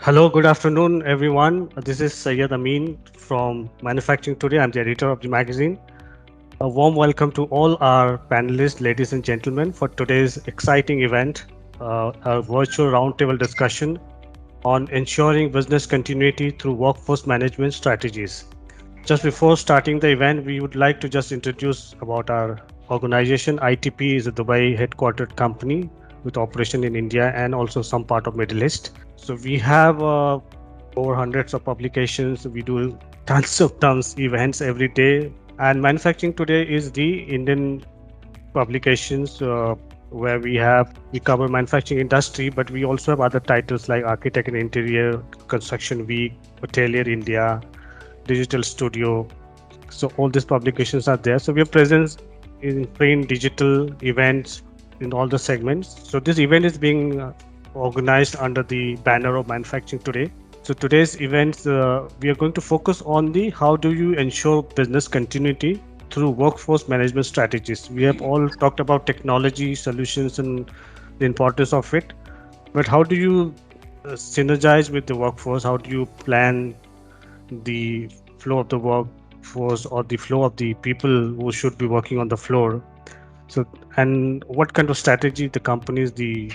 Hello, good afternoon, everyone. This is Syed Amin from Manufacturing Today. I'm the editor of the magazine. A warm welcome to all our panelists, ladies and gentlemen, for today's exciting event, a virtual roundtable discussion on ensuring business continuity through workforce management strategies. Just before starting the event, we would like to just introduce about our organization. ITP is a Dubai headquartered company with operation in India and also some part of Middle East. So we have over hundreds of publications. We do tons events every day. And Manufacturing Today is the Indian publications where we cover manufacturing industry, but we also have other titles like Architect and Interior, Construction Week, Hotelier India, Digital Studio. So all these publications are there. So we have presence in print, digital events in all the segments. So this event is being organized under the banner of Manufacturing Today. So today's events, we are going to focus on the how do you ensure business continuity through workforce management strategies. We have all talked about technology solutions and the importance of it, but how do you synergize with the workforce? How do you plan the flow of the workforce or the flow of the people who should be working on the floor? So, and what kind of strategy the companies, the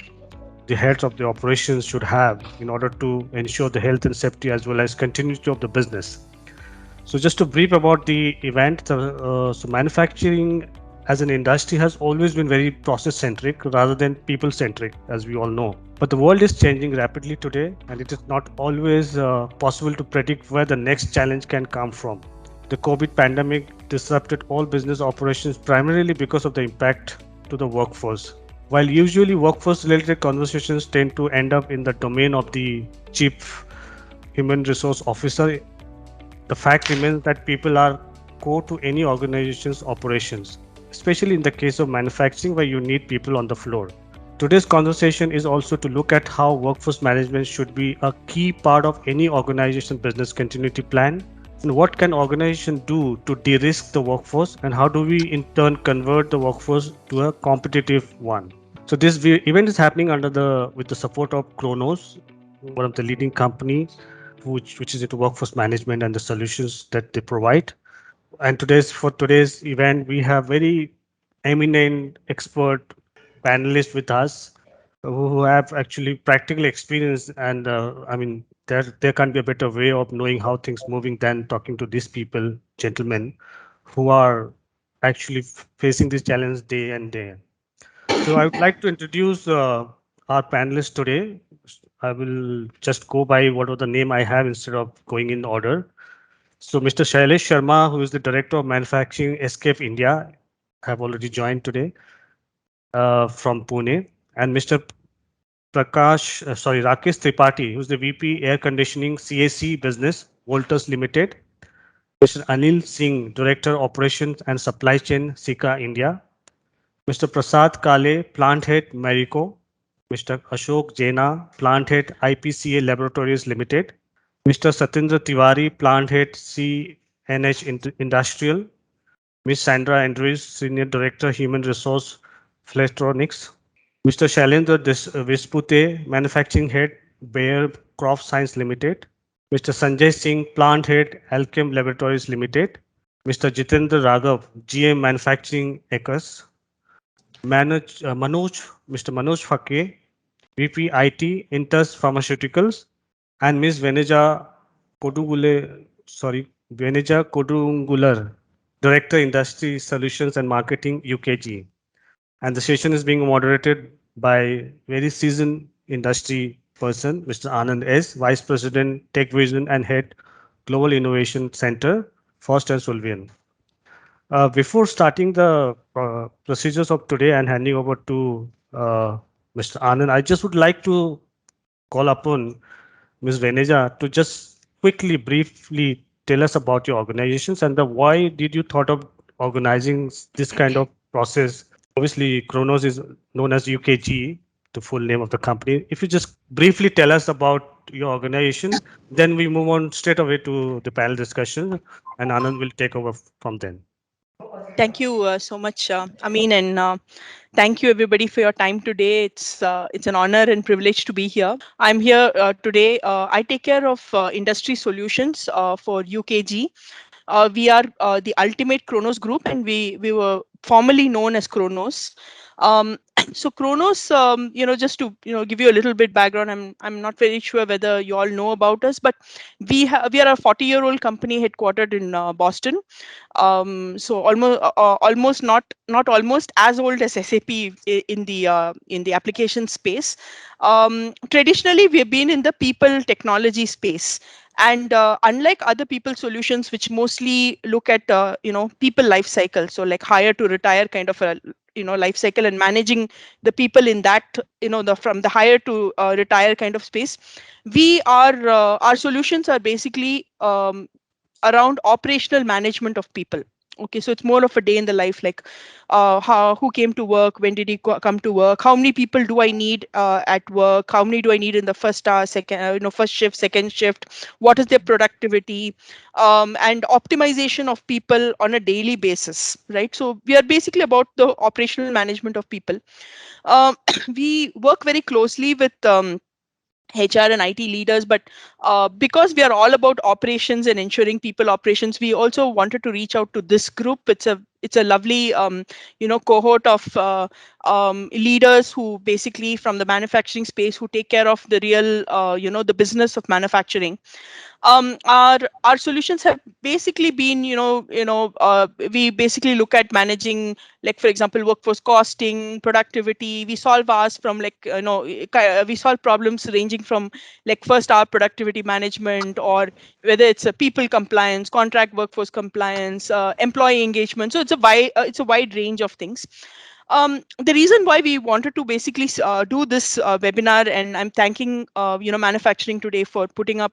heads of the operations should have in order to ensure the health and safety as well as continuity of the business. So just to brief about the event, so manufacturing as an industry has always been very process centric rather than people centric, as we all know. But the world is changing rapidly today, and it is not always possible to predict where the next challenge can come from. The COVID pandemic disrupted all business operations primarily because of the impact to the workforce. While usually workforce related conversations tend to end up in the domain of the chief human resource officer, the fact remains that people are core to any organization's operations, especially in the case of manufacturing where you need people on the floor. Today's conversation is also to look at how workforce management should be a key part of any organization business continuity plan, and what can organization do to de-risk the workforce, and how do we in turn convert the workforce to a competitive one. So this event is happening under the with the support of Chronos, one of the leading companies which is into workforce management and the solutions that they provide. And today's event, we have very eminent expert panelists with us who have actually practical experience. And I mean, there can't be a better way of knowing how things moving than talking to these people, gentlemen, who are actually facing this challenge day and day. So I would like to introduce our panelists today. I will just go by whatever the name I have instead of going in order. So Mr. Shailesh Sharma, who is the Director of Manufacturing Escape India, have already joined today from Pune. And Mr. Rakesh Tripathi, who is the VP Air Conditioning CAC Business, Voltas Limited. Mr. Anil Singh, Director Operations and Supply Chain, Sika India. Mr. Prasad Kale, Plant Head, Marico. Mr. Ashok Jaina, Plant Head, IPCA Laboratories Limited. Mr. Satindra Tiwari, Plant Head, CNH Industrial. Ms. Sandra Andrews, Senior Director, Human Resource, Fletronics. Mr. Shailendra Vispute, Manufacturing Head, Bayer Crop Science Limited. Mr. Sanjay Singh, Plant Head, Alchem Laboratories Limited. Mr. Jitendra Raghav, GM Manufacturing Ecos. Mr. Manoj Phake, VP IT, Intus Pharmaceuticals, and Ms. Veneja Kodungular, Director Industry Solutions and Marketing, UKG. And the session is being moderated by very seasoned industry person, Mr. Anand S., Vice President, Tech Vision and Head, Global Innovation Center, Frost and Sullivan. Before starting the procedures of today and handing over to Mr. Anand, I just would like to call upon Ms. Veneja to just quickly, briefly tell us about your organizations and the why did you thought of organizing this kind of process. Obviously, Chronos is known as UKG, the full name of the company. If you just briefly tell us about your organization, then we move on straight away to the panel discussion, and Anand will take over from then. Thank you so much, Amin, and thank you everybody for your time today. It's an honor and privilege to be here. I'm here today. I take care of industry solutions for UKG. We are the ultimate Chronos group, and we were formerly known as Chronos. Um, so Chronos, just to give you a little bit background. I'm not very sure whether you all know about us, but we are a 40-year-old company headquartered in Boston. So almost not almost as old as SAP in the application space. Traditionally, we have been in the people technology space, and unlike other people solutions, which mostly look at people life cycle, so like hire to retire kind of a life cycle, and managing the people in that, the from the hire to retire kind of space, we are our solutions are basically around operational management of people. Okay, so it's more of a day in the life, like who came to work, when did he come to work, how many people do I need at work, how many do I need in the first hour, second, first shift, second shift, what is their productivity, and optimization of people on a daily basis, right? So we are basically about the operational management of people. um, we work very closely with HR and IT leaders, but because we are all about operations and ensuring people operations, we also wanted to reach out to this group. It's a lovely cohort of leaders who basically from the manufacturing space, who take care of the real the business of manufacturing. Our solutions have basically been, we basically look at managing, like for example, workforce costing, productivity. We solve ours from like we solve problems ranging from like first hour productivity management, or whether it's a people compliance, contract workforce compliance, employee engagement. So it's a wide range of things. The reason why we wanted to basically do this webinar, and I'm thanking manufacturing today for putting up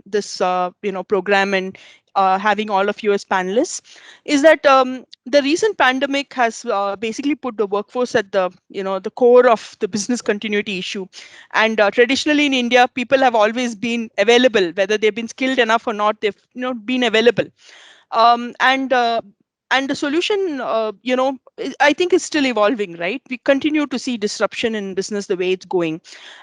this program, and having all of you as panelists, is that the recent pandemic has basically put the workforce at the the core of the business continuity issue. And traditionally in India, people have always been available, whether they've been skilled enough or not, they've been available. um, and uh, and the solution, I think is still evolving, right? We continue to see disruption in business the way it's going,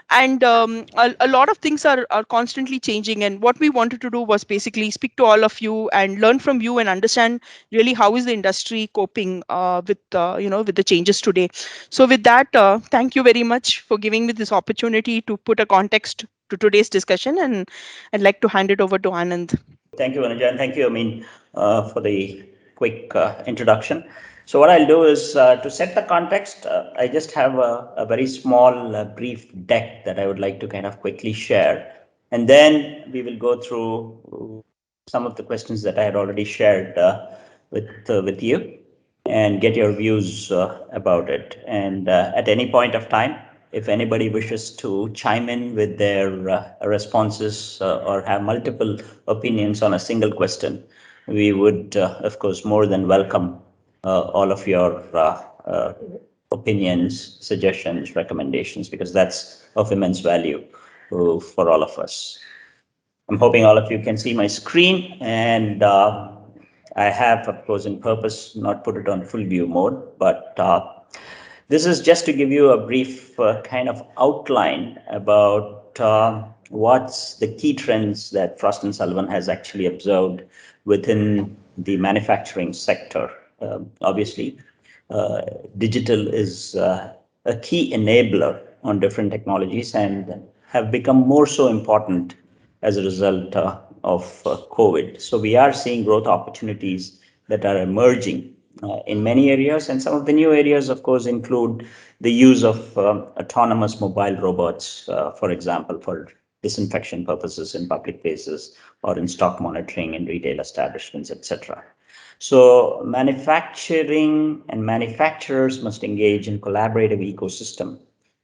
and a lot of things are constantly changing. And what we wanted to do was basically speak to all of you and learn from you and understand really how is the industry coping with the changes today. So with that, thank you very much for giving me this opportunity to put a context to today's discussion, and I'd like to hand it over to Anand. Thank you, Anuja, and thank you, Amin, for the quick introduction. So what I'll do is to set the context, I just have a very small, brief deck that I would like to kind of quickly share. And then we will go through some of the questions that I had already shared with you and get your views about it. And at any point of time, if anybody wishes to chime in with their responses or have multiple opinions on a single question, we would, of course, more than welcome all of your opinions, suggestions, recommendations, because that's of immense value for all of us. I'm hoping all of you can see my screen, and I have, of course, in purpose not put it on full view mode, but this is just to give you a brief kind of outline about what's the key trends that Frost and Sullivan has actually observed within the manufacturing sector. Obviously, uh, digital is a key enabler on different technologies and have become more so important as a result of COVID. So we are seeing growth opportunities that are emerging in many areas, and some of the new areas, of course, include the use of autonomous mobile robots, for example, for disinfection purposes in public places or in stock monitoring in retail establishments, etc. So manufacturing and manufacturers must engage in collaborative ecosystem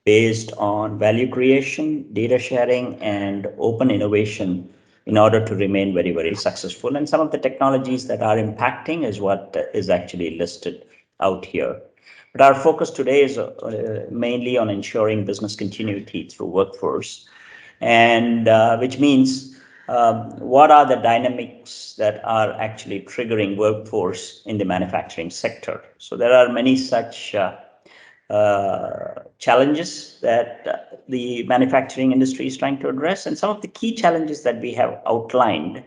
based on value creation, data sharing, and open innovation in order to remain very, very successful. And some of the technologies that are impacting is what is actually listed out here. But our focus today is mainly on ensuring business continuity through workforce, and which means what are the dynamics that are actually triggering workforce in the manufacturing sector? So there are many such challenges that the manufacturing industry is trying to address. And some of the key challenges that we have outlined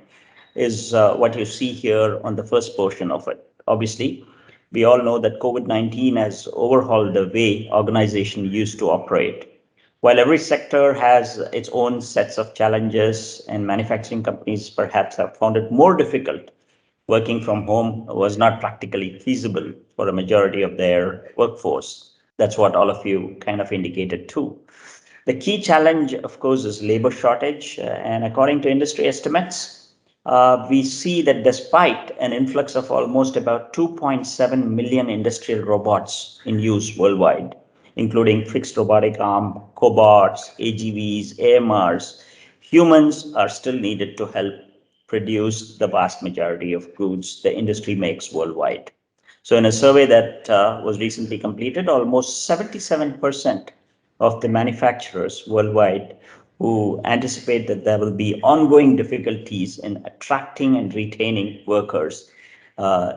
is what you see here on the first portion of it. Obviously, we all know that COVID-19 has overhauled the way organization used to operate. While every sector has its own sets of challenges, and manufacturing companies perhaps have found it more difficult, working from home was not practically feasible for a majority of their workforce. That's what all of you kind of indicated too. The key challenge, of course, is labor shortage. And according to industry estimates, we see that despite an influx of almost about 2.7 million industrial robots in use worldwide, including fixed robotic arm, cobots, AGVs, AMRs, humans are still needed to help produce the vast majority of goods the industry makes worldwide. So, in a survey that was recently completed, almost 77% of the manufacturers worldwide who anticipate that there will be ongoing difficulties in attracting and retaining workers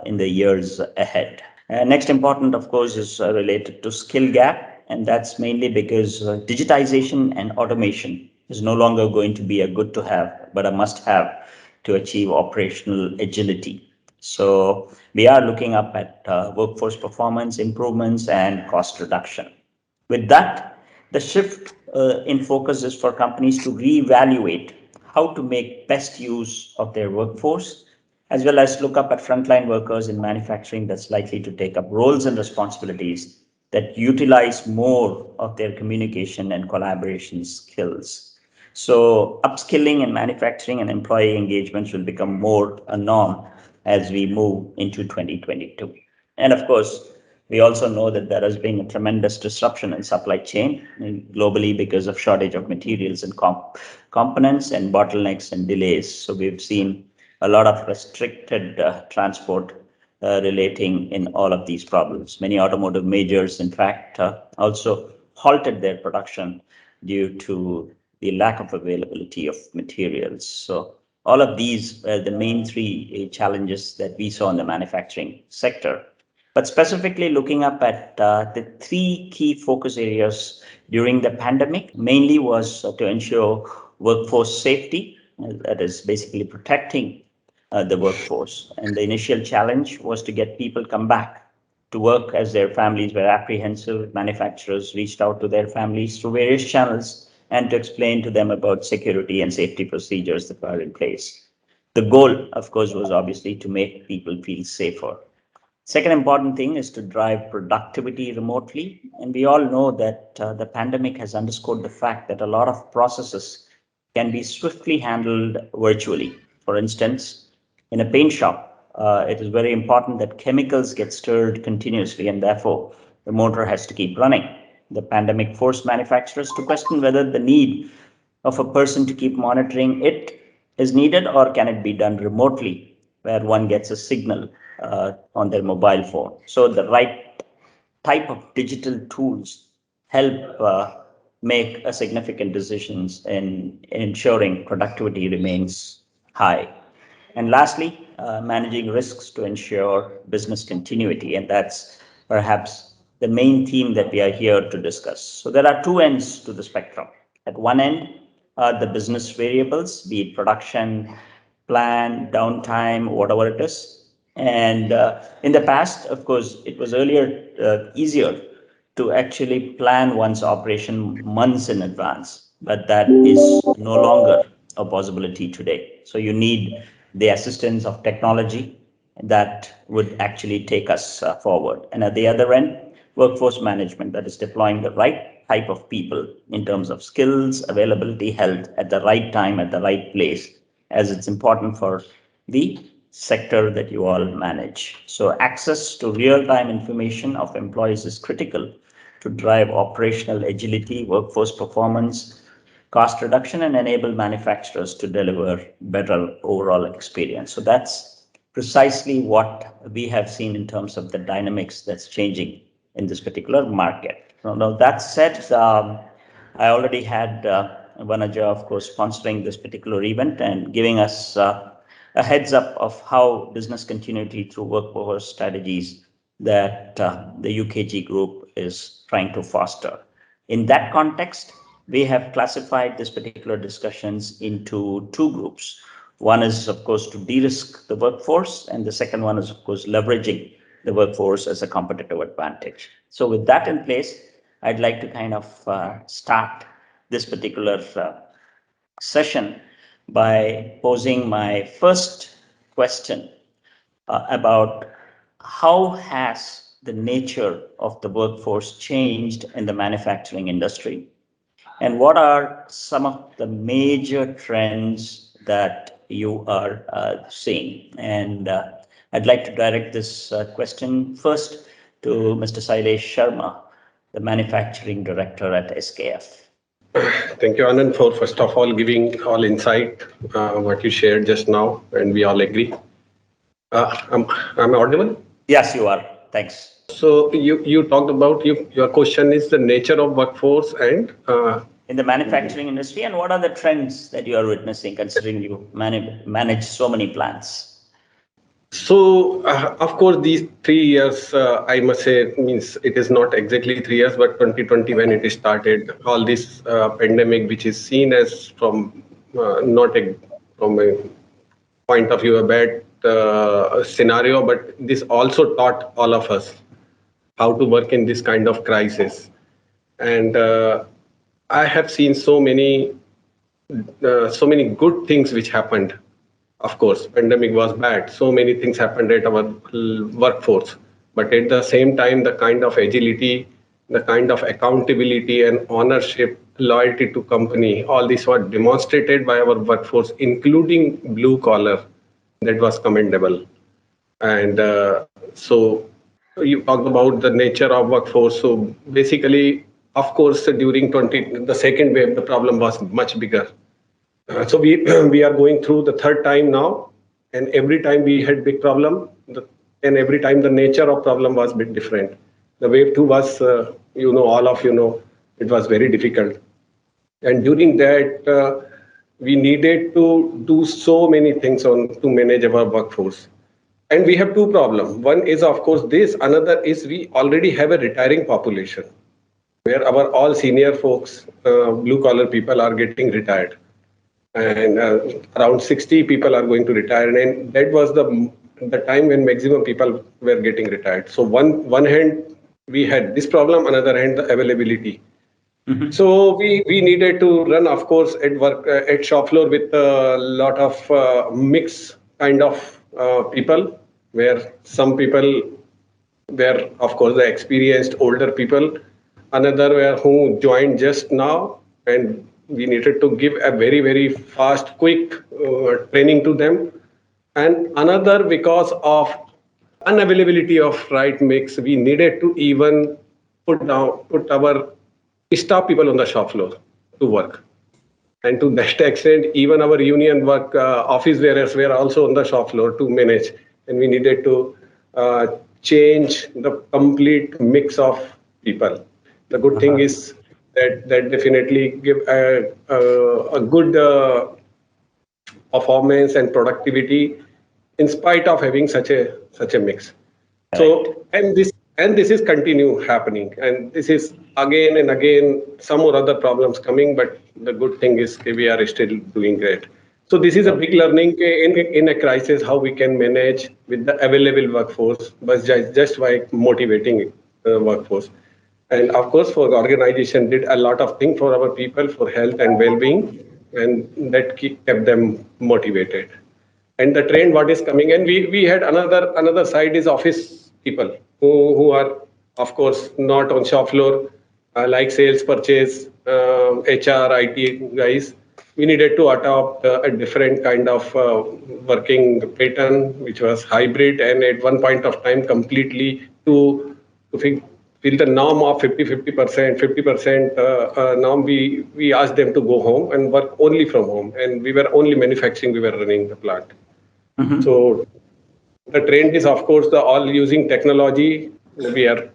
in the years ahead. Next important, of course, is related to skill gap, and that's mainly because digitization and automation is no longer going to be a good to have, but a must have to achieve operational agility. So we are looking up at workforce performance improvements and cost reduction. With that, the shift in focus is for companies to reevaluate how to make best use of their workforce, as well as look up at frontline workers in manufacturing that's likely to take up roles and responsibilities that utilize more of their communication and collaboration skills. So, upskilling in manufacturing and employee engagements will become more a norm as we move into 2022. And of course, we also know that there has been a tremendous disruption in supply chain globally because of shortage of materials and components and bottlenecks and delays. So we've seen a lot of restricted transport relating in all of these problems. Many automotive majors, in fact, also halted their production due to the lack of availability of materials. So all of these are the main three challenges that we saw in the manufacturing sector. But specifically looking up at the three key focus areas during the pandemic, mainly was to ensure workforce safety, that is basically protecting the workforce. And the initial challenge was to get people come back to work as their families were apprehensive. Manufacturers reached out to their families through various channels and to explain to them about security and safety procedures that were in place. The goal, of course, was obviously to make people feel safer. Second important thing is to drive productivity remotely. And we all know that the pandemic has underscored the fact that a lot of processes can be swiftly handled virtually. For instance, in a paint shop, it is very important that chemicals get stirred continuously, and therefore the motor has to keep running. The pandemic forced manufacturers to question whether the need of a person to keep monitoring it is needed, or can it be done remotely where one gets a signal on their mobile phone. So the right type of digital tools help make a significant decisions in ensuring productivity remains high. And lastly, managing risks to ensure business continuity. And that's perhaps the main theme that we are here to discuss. So there are two ends to the spectrum. At one end are the business variables, be it production, plan, downtime, whatever it is. And in the past, of course, it was earlier easier to actually plan one's operation months in advance, but that is no longer a possibility today. So you need the assistance of technology that would actually take us forward. And at the other end, workforce management, that is deploying the right type of people in terms of skills, availability, health at the right time, at the right place, as it's important for the sector that you all manage. So access to real-time information of employees is critical to drive operational agility, workforce performance, cost reduction, and enable manufacturers to deliver better overall experience. So that's precisely what we have seen in terms of the dynamics that's changing in this particular market. Now that said, I already had Vanaja, of course, sponsoring this particular event and giving us a heads up of how business continuity through workforce strategies that the UKG group is trying to foster. In that context, we have classified this particular discussions into two groups. One is, of course, to de-risk the workforce, and the second one is, of course, leveraging the workforce as a competitive advantage. So with that in place, I'd like to kind of start this particular session by posing my first question about how has the nature of the workforce changed in the manufacturing industry, and what are some of the major trends that you are seeing? And I'd like to direct this question first to Mr. Sailesh Sharma, the manufacturing director at SKF. Thank you, Anand, for first of all giving all insight what you shared just now, and we all agree. I'm audible. Yes, you are. Thanks. So you talked about your question is the nature of workforce and In the manufacturing industry, and what are the trends that you are witnessing, considering you manage so many plants? so of course these 3 years I must say means it is not exactly 3 years, but 2020 when it started, all this pandemic, which is seen as from not a from a point of view a bad scenario, but this also taught all of us how to work in this kind of crisis. And I have seen so many good things which happened. Of course, pandemic was bad. So many things happened at our workforce, but at the same time, the kind of agility, the kind of accountability and ownership, loyalty to company, all this was demonstrated by our workforce, including blue collar. That was commendable. And so you talked about the nature of workforce. So basically, of course, during the second wave, the problem was much bigger. So we we are going through the third time now, and every time we had big problem, and every time the nature of problem was a bit different. The wave two was, all of you know, it was very difficult, and during that we needed to do so many things on to manage our workforce. And we have two problems. One is, of course, this. Another is we already have a retiring population, where our all senior folks, blue collar people, are getting retired, and around 60 people are going to retire, and that was the time when maximum people were getting retired. So one hand we had this problem, another hand the availability. So we needed to run, of course, at work at shop floor with a lot of mix kind of people, where some people were, of course, the experienced older people. Another were who joined just now, and we needed to give a very fast, quick training to them. And another, because of unavailability of right mix, we needed to even put our staff people on the shop floor to work. And to that extent, even our union work office bearers were also on the shop floor to manage, and we needed to change the complete mix of people. The good thing is that definitely give a good performance and productivity in spite of having such a mix. So and this is continue happening, and this is again and again some more other problems coming, but the good thing is we are still doing great. So this is a big learning in a crisis, how we can manage with the available workforce, but just by motivating workforce. And of course, for the organization did a lot of things for our people, for health and well-being, and that kept them motivated. And the trend what is coming, and we had another side is office people who are, of course, not on shop floor, like sales, purchase, HR, IT guys. We needed to adopt a different kind of working pattern, which was hybrid, and at one point of time completely to fill the norm of 50% norm. We asked them to go home and work only from home, and we were only manufacturing, we were running the plant. So the trend is, of course, the all using technology. We are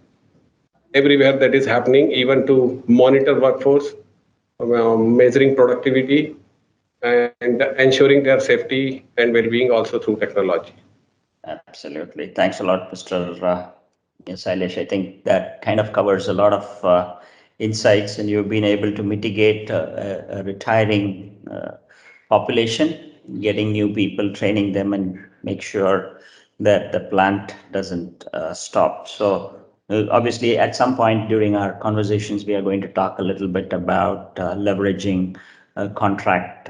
everywhere that is happening, even to monitor workforce. measuring productivity, and ensuring their safety and well-being also through technology. Absolutely. Thanks a lot, Mr. Sailesh. I think that kind of covers a lot of insights, and you've been able to mitigate a retiring population, getting new people, training them, and make sure that the plant doesn't stop. So, obviously, at some point during our conversations, we are going to talk a little bit about leveraging contract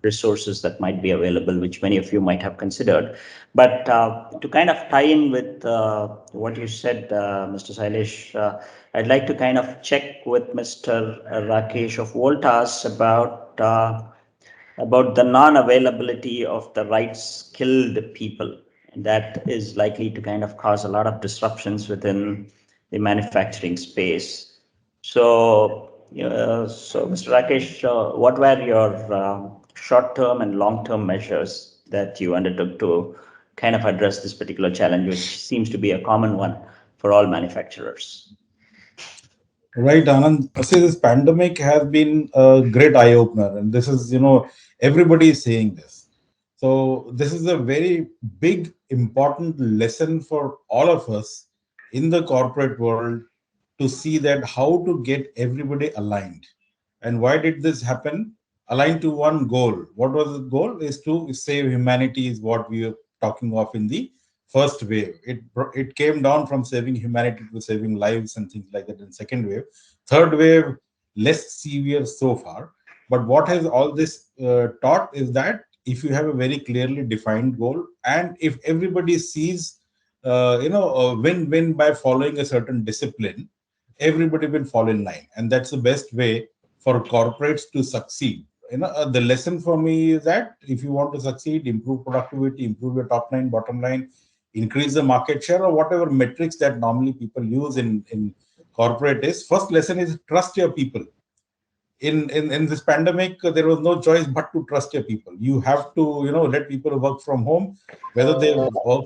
resources that might be available, which many of you might have considered. But to kind of tie in with what you said, Mr. Sailesh, I'd like to kind of check with Mr. Rakesh of Voltas about the non-availability of the right skilled people. And that is likely to kind of cause a lot of disruptions within the manufacturing space. So, Mr. Rakesh, what were your short-term and long-term measures that you undertook to kind of address this particular challenge, which seems to be a common one for all manufacturers? Right, Anand. See, this pandemic has been a great eye opener, and this is, everybody is saying this. So, this is a very big, important lesson for all of us in the corporate world to see that how to get everybody aligned. And why did this happen? Aligned to one goal. What was the goal? Is to save humanity, is what we were talking of in the first wave. It came down from saving humanity to saving lives and things like that in second wave. Third wave, less severe so far. But what has all this taught is that if you have a very clearly defined goal, and if everybody sees, win-win by following a certain discipline, everybody will fall in line, and that's the best way for corporates to succeed. The lesson for me is that if you want to succeed, improve productivity, improve your top line, bottom line, increase the market share, or whatever metrics that normally people use in corporate, is first lesson is trust your people. In this pandemic, there was no choice but to trust your people. You have to let people work from home, whether they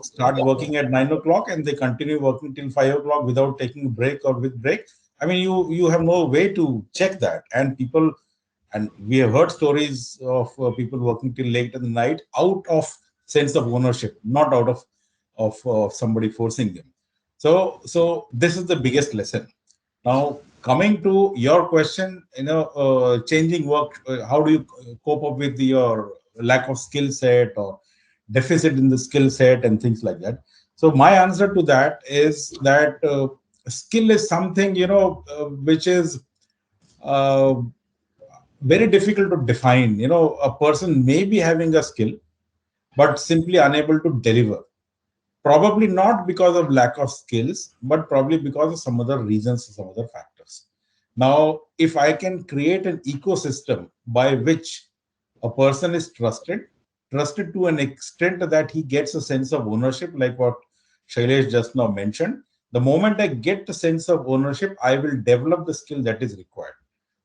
start working at 9 o'clock and they continue working till 5 o'clock without taking a break or with break. I mean, you have no way to check that. And people, and we have heard stories of people working till late in the night out of sense of ownership, not out of somebody forcing them. So this is the biggest lesson. Now, coming to your question, changing work, how do you cope up with your lack of skill set or deficit in the skill set and things like that? So my answer to that is that skill is something, which is uh, very difficult to define. A person may be having a skill, but simply unable to deliver. Probably not because of lack of skills, but probably because of some other reasons, some other factors. Now, if I can create an ecosystem by which a person is trusted to an extent that he gets a sense of ownership, like what Shailesh just now mentioned, the moment I get the sense of ownership, I will develop the skill that is required.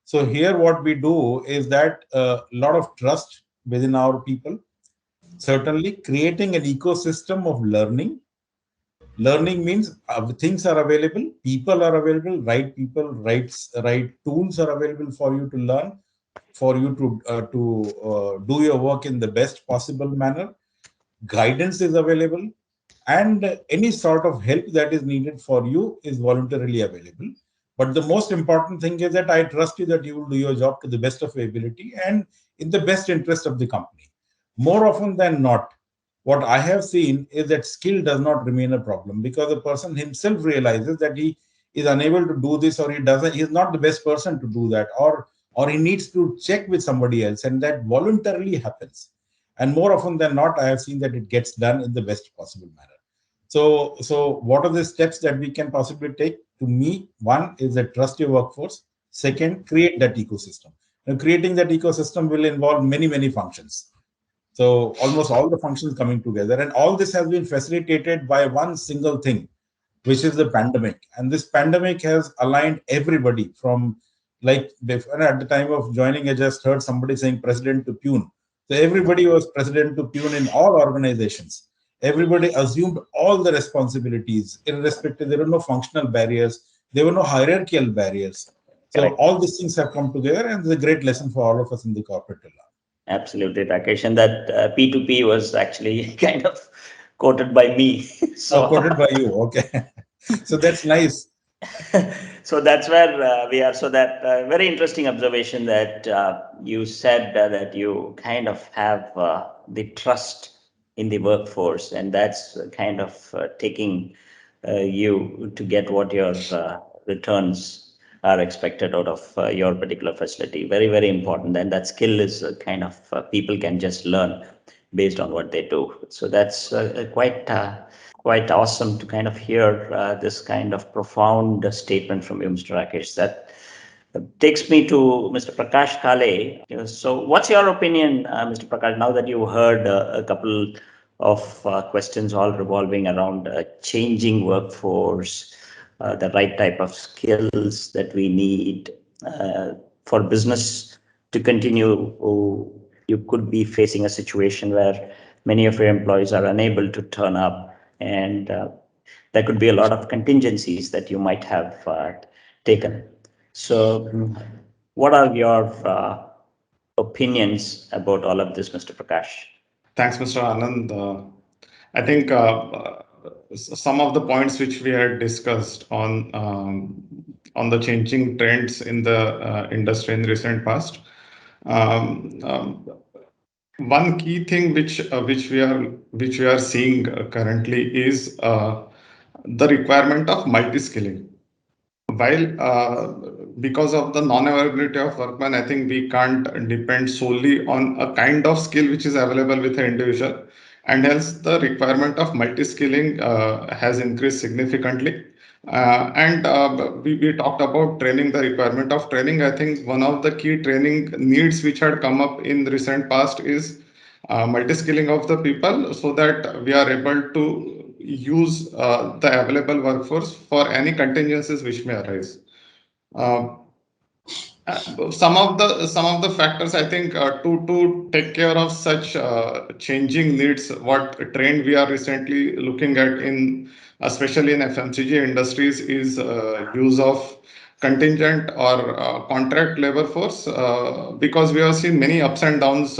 So here what we do is that a lot of trust within our people, certainly creating an ecosystem of learning. Learning means things are available, people, right tools are available for you to learn, for you to do your work in the best possible manner. Guidance is available, and any sort of help that is needed for you is voluntarily available. But the most important thing is that I trust you that you will do your job to the best of your ability and in the best interest of the company. More often than not, what I have seen is that skill does not remain a problem, because the person himself realizes that he is unable to do this, or he is not the best person to do that, or he needs to check with somebody else, and that voluntarily happens. And more often than not, I have seen that it gets done in the best possible manner. So what are the steps that we can possibly take? To me, one is that trust your workforce. Second, create that ecosystem. Now, creating that ecosystem will involve many functions. So almost all the functions coming together, and all this has been facilitated by one single thing, which is the pandemic. And this pandemic has aligned everybody from, like, at the time of joining, I just heard somebody saying president to peon. So everybody was president to peon in all organizations. Everybody assumed all the responsibilities, irrespective. There were no functional barriers. There were no hierarchical barriers. So Correct. all these things have come together, and it's a great lesson for all of us in the corporate to learn. Absolutely, Rakesh. And that P2P was actually kind of quoted by me. Oh, quoted So by you. Okay. So that's nice. so that's where we are. So that very interesting observation that you said that you kind of have the trust in the workforce, and that's kind of taking you to get what your returns are expected out of your particular facility. Very, very important. And that skill is kind of people can just learn based on what they do. So that's quite awesome to kind of hear this kind of profound statement from you, Mr. Rakesh. That takes me to Mr. Prakash Kale. So, what's your opinion, Mr. Prakash, now that you heard a couple of questions all revolving around changing workforce, the right type of skills that we need for business to continue? You could be facing a situation where many of your employees are unable to turn up, and there could be a lot of contingencies that you might have taken. So, what are your opinions about all of this, Mr. Prakash? Thanks, Mr. Anand. I think some of the points which we had discussed on the changing trends in the industry in recent past. Um, um, One key thing which we are seeing currently is the requirement of multi-skilling. While because of the non-availability of workmen, I think we can't depend solely on a kind of skill which is available with an individual, and hence the requirement of multi-skilling has increased significantly. And we talked about training, the requirement of training. I think one of the key training needs which had come up in the recent past is multi-skilling of the people, so that we are able to use the available workforce for any contingencies which may arise. Uh, some of the factors, I think, to take care of such changing needs, what trend we are recently looking at in, especially in FMCG industries, is use of contingent or contract labor force, because we have seen many ups and downs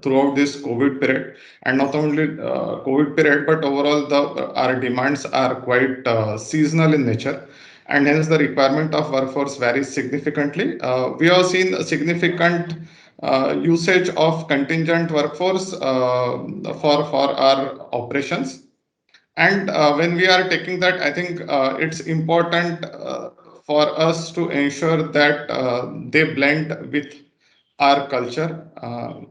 throughout this COVID period, and not only COVID period, but overall our demands are quite seasonal in nature, and hence the requirement of workforce varies significantly. We have seen a significant usage of contingent workforce for our operations. And when we are taking that, I think it's important for us to ensure that they blend with our culture.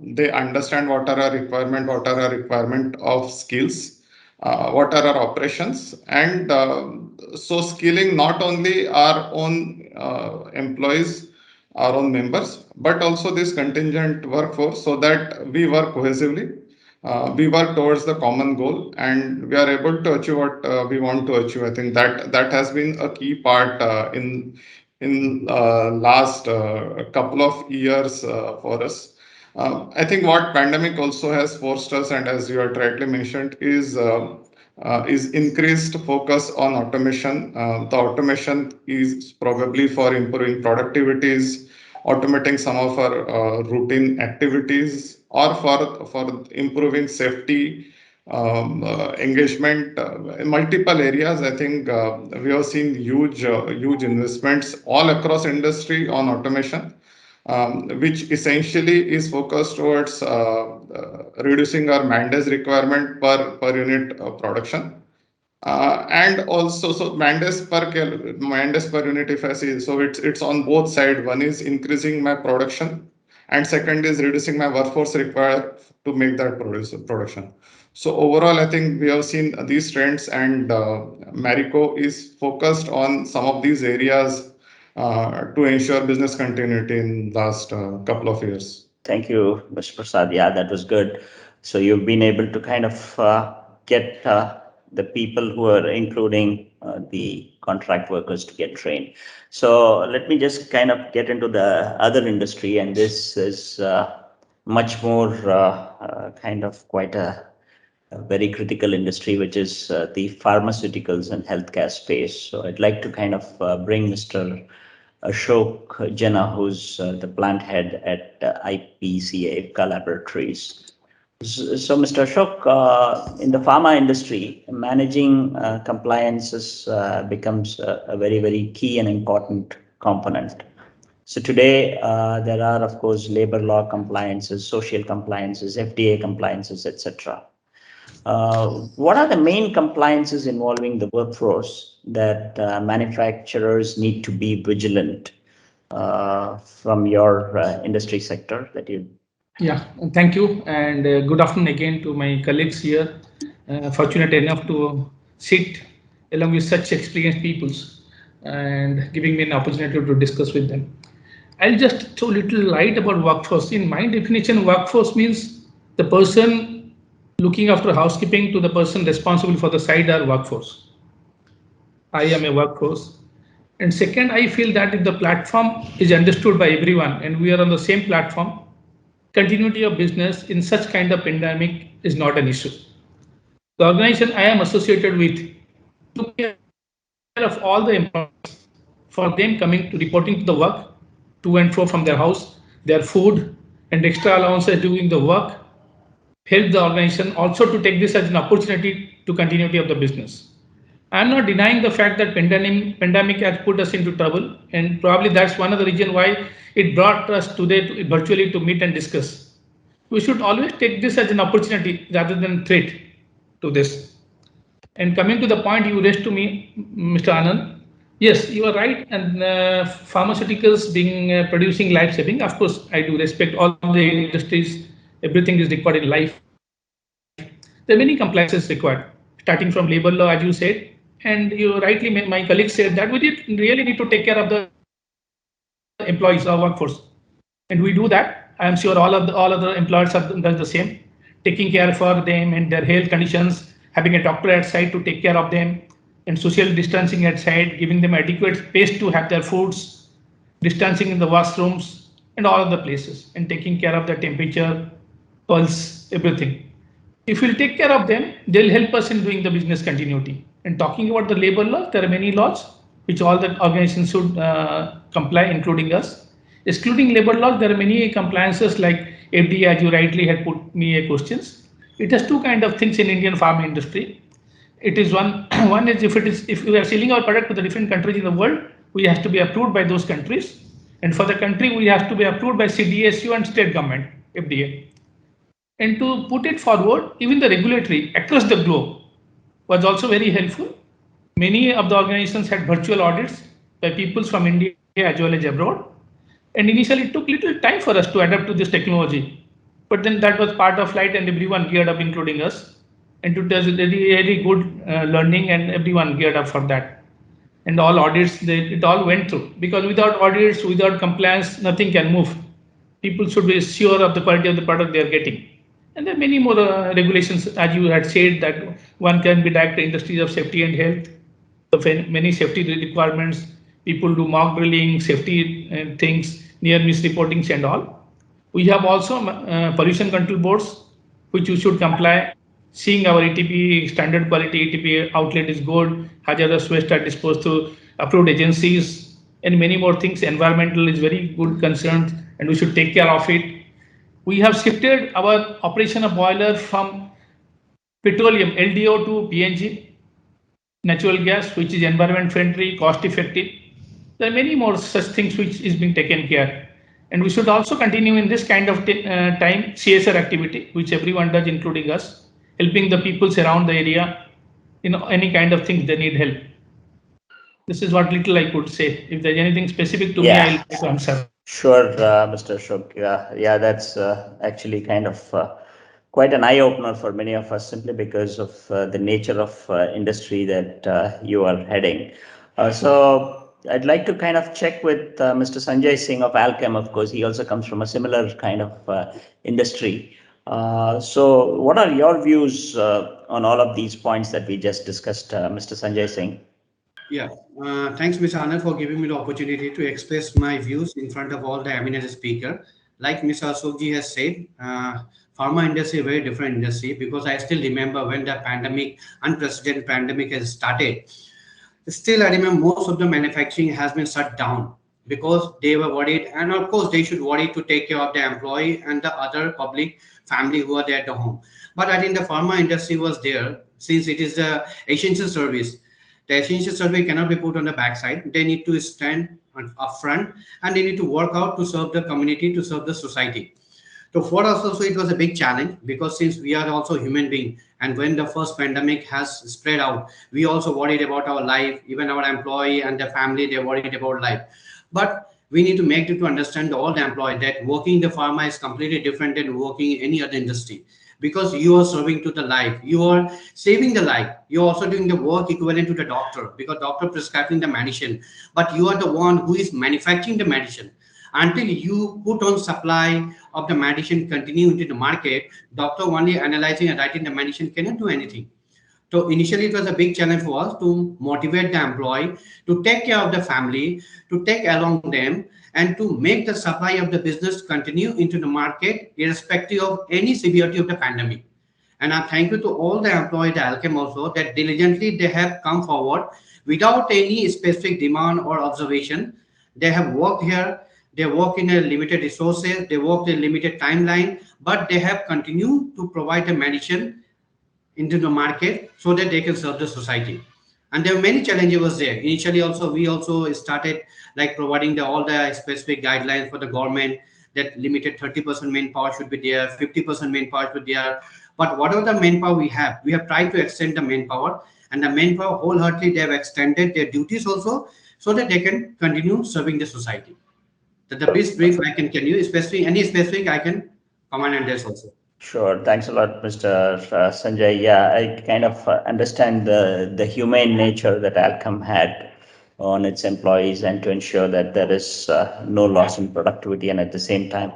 They understand what are our requirement of skills, what are our operations, and so skilling not only our own employees, our own members, but also this contingent workforce, so that we work cohesively, we work towards the common goal, and we are able to achieve what we want to achieve. I think that has been a key part in last couple of years for us. I think what pandemic also has forced us, and as you had rightly mentioned, is increased focus on automation. The automation is probably for improving productivities, automating some of our routine activities, or for improving safety, engagement, in multiple areas. I think we have seen huge investments all across industry on automation, which essentially is focused towards reducing our man days requirement per unit of production. And also, so man days per unit, if I see, so it's on both sides. One is increasing my production, and second is reducing my workforce required to make that production. So overall, I think we have seen these trends, and Marico is focused on some of these areas to ensure business continuity in last couple of years. Thank you, Mr. Prasad. Yeah, that was good. So you've been able to kind of get the people who are including the contract workers to get trained. So let me just kind of get into the other industry, and this is much more kind of quite a very critical industry, which is the pharmaceuticals and healthcare space. So I'd like to kind of bring Mr. Ashok Jena, who's the plant head at IPCA Laboratories. So, Mr. Ashok, in the pharma industry, managing compliances becomes a very, very key and important component. So today, there are, of course, labor law compliances, social compliances, FDA compliances, etc. What are the main compliances involving the workforce that manufacturers need to be vigilant from your industry sector that you? Yeah, thank you, and good afternoon again to my colleagues here. Fortunate enough to sit along with such experienced peoples and giving me an opportunity to discuss with them. I'll just throw a little light about workforce. In my definition, workforce means the person looking after housekeeping to the person responsible for the side are workforce. I am a workforce. And second, I feel that if the platform is understood by everyone and we are on the same platform, continuity of business in such kind of pandemic is not an issue. The organization I am associated with took care of all the employees for them coming to reporting to the work to and fro from their house, their food and extra allowances doing the work, help the organization also to take this as an opportunity to continuity of the business. I'm not denying the fact that pandemic has put us into trouble, and probably that's one of the reason why it brought us today virtually to meet and discuss. We should always take this as an opportunity rather than threat to this. And coming to the point you raised to me, Mr. Anand, yes, you are right. And pharmaceuticals being producing life saving, of course, I do respect all the industries. Everything is required in life. There are many compliances required, starting from labor law, as you said. And you rightly, my colleague said that we really need to take care of the employees, our workforce, and we do that. I am sure all other employers are does the same, taking care for them and their health conditions, having a doctor at site to take care of them, and social distancing at site, giving them adequate space to have their foods, distancing in the washrooms and all of the places, and taking care of their temperature, pulse, everything. If we'll take care of them, they'll help us in doing the business continuity. And talking about the labor laws, there are many laws which all the organizations should comply, including us. Excluding labor laws, there are many compliances like FDA, as you rightly had put me a questions. It has two kind of things in Indian pharma industry. It is one one is if we are selling our product to the different countries in the world, we have to be approved by those countries. And for the country, we have to be approved by CDSU and state government, FDA. And to put it forward, even the regulatory across the globe was also very helpful. Many of the organizations had virtual audits by peoples from India as well as abroad. And initially it took little time for us to adapt to this technology. But then that was part of light and everyone geared up, including us. And it was really good learning and everyone geared up for that. And all audits, it all went through. Because without audits, without compliance, nothing can move. People should be sure of the quality of the product they are getting. And there are many more regulations, as you had said, that one can be direct to industries of safety and health. The many safety requirements, people do mock drilling, safety things, near miss reportings and all. We have also pollution control boards, which you should comply. Seeing our ETP standard quality ETP outlet is good, hazardous waste are disposed to approved agencies, and many more things. Environmental is very good concern, and we should take care of it. We have shifted our operation of boiler from petroleum LDO to PNG, natural gas, which is environment friendly, cost effective. There are many more such things which is being taken care. And we should also continue in this kind of time CSR activity, which everyone does, including us, helping the peoples around the area, any kind of things they need help. This is what little I could say. If there's anything specific to me, I'll try to answer. Sure, Mr. Ashok. Yeah, that's actually kind of quite an eye opener for many of us, simply because of the nature of industry that you are heading. So I'd like to kind of check with Mr. Sanjay Singh of Alchem. Of course, he also comes from a similar kind of industry. So what are your views on all of these points that we just discussed, Mr. Sanjay Singh? Yeah, thanks, Mr. Anand, for giving me the opportunity to express my views in front of all the eminent speaker. Like Mr. Ashokji has said, pharma industry is a very different industry, because I still remember when the pandemic, unprecedented pandemic has started. Still, I remember most of the manufacturing has been shut down. because they were worried, and of course they should worry to take care of the employee and the other public family who are there at the home. But I think the pharma industry was there, since it is the essential service. The essential service cannot be put on the backside. They need to stand up front, and they need to work out to serve the community, to serve the society. So for us also it was a big challenge, because since we are also human being, and when the first pandemic has spread out, we also worried about our life, even our employee and the family, they worried about life. But we need to make it to understand all the employee that working in the pharma is completely different than working in any other industry, because you are serving to the life, you are saving the life, you're also doing the work equivalent to the doctor, because doctor prescribing the medicine, but you are the one who is manufacturing the medicine. Until you put on supply of the medicine continue into the market, doctor only analyzing and writing the medicine cannot do anything. So initially, it was a big challenge for us to motivate the employee, to take care of the family, to take along them, and to make the supply of the business continue into the market, irrespective of any severity of the pandemic. And I thank you to all the employees at Alchem also, that diligently they have come forward without any specific demand or observation. They have worked here, they work in a limited resources, they work in a limited timeline, but they have continued to provide the medicine into the market so that they can serve the society. And there were many challenges was there initially. Also we also started like providing all the specific guidelines for the government, that limited 30% manpower should be there, 50% manpower should be there. But whatever the manpower we have tried to extend the manpower, and the manpower wholeheartedly they have extended their duties also, so that they can continue serving the society. That the best brief I can tell you, especially any specific I can comment on this also. Sure. Thanks a lot, Mr. Sanjay. Yeah, I kind of understand the humane nature that Alchem had on its employees, and to ensure that there is no loss in productivity, and at the same time,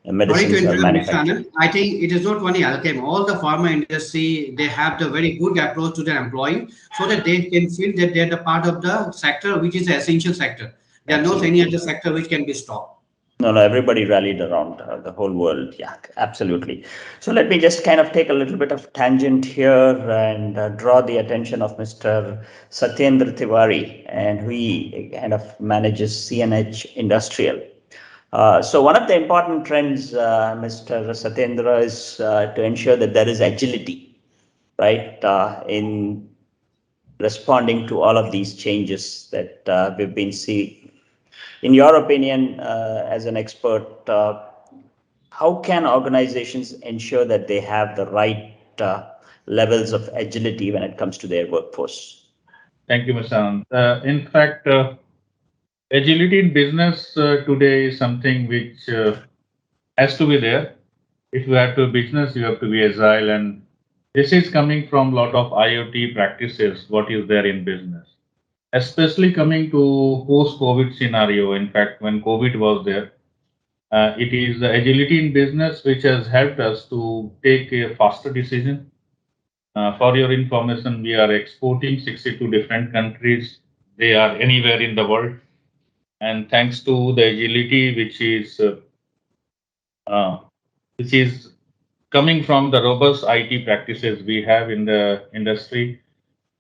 Sorry to medicines are interrupt, Mr. manufactured. Anand. I think it is not only Alchem. All the pharma industry, they have the very good approach to their employee, so that they can feel that they are the part of the sector, which is the essential sector. There are no any Absolutely. other sector which can be stopped. No, no, everybody rallied around the whole world. Yeah, absolutely. So let me just kind of take a little bit of tangent here and draw the attention of Mr. Satyendra Tiwari, and he kind of manages CNH Industrial. So one of the important trends, Mr. Satyendra, is to ensure that there is agility, right, in responding to all of these changes that we've been seeing. In your opinion, as an expert, how can organizations ensure that they have the right levels of agility when it comes to their workforce? Thank you, Mr. Anand. In fact, agility in business today is something which has to be there. If you have to business, you have to be agile, and this is coming from a lot of IoT practices. What is there in business, especially coming to post-COVID scenario. In fact, when COVID was there, it is the agility in business which has helped us to take a faster decision. For your information, we are exporting 62 different countries. They are anywhere in the world. And thanks to the agility uh, which is coming from the robust IT practices we have in the industry,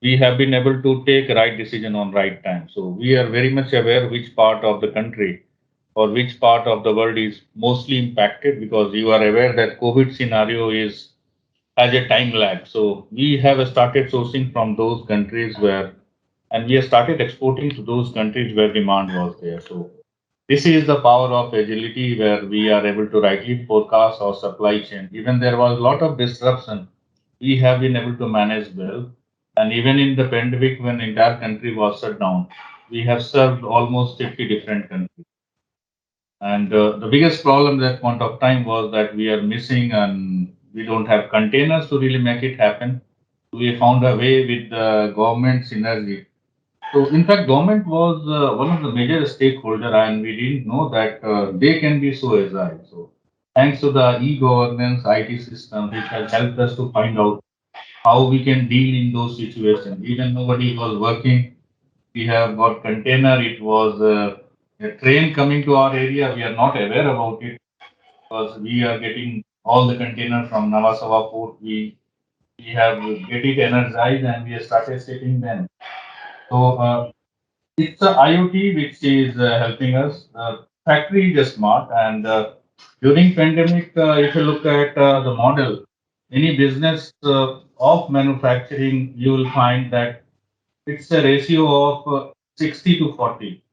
we have been able to take right decision on right time. So we are very much aware which part of the country or which part of the world is mostly impacted, because you are aware that COVID scenario is has a time lag. So we have started sourcing from those countries where, and we have started exporting to those countries where demand was there. So this is the power of agility, where we are able to rightly forecast our supply chain. Even there was a lot of disruption, we have been able to manage well. And even in the pandemic, when entire country was shut down, we have served almost 50 different countries. And the biggest problem at that point of time was that we are missing and we don't have containers to really make it happen. We found a way with the government synergy. So in fact, government was one of the major stakeholder, and we didn't know that they can be so agile. So thanks to the e-governance IT system, which has helped us to find out how we can deal in those situations. Even nobody was working, we have got container. It was a train coming to our area. We are not aware about it, because we are getting all the container from Navasava port. We have get it energized, and we have started shipping them. So It's a IoT which is helping us. Factory is smart, and during pandemic, if you look at the model, any business of manufacturing, you will find that it's a ratio of 60 to 40.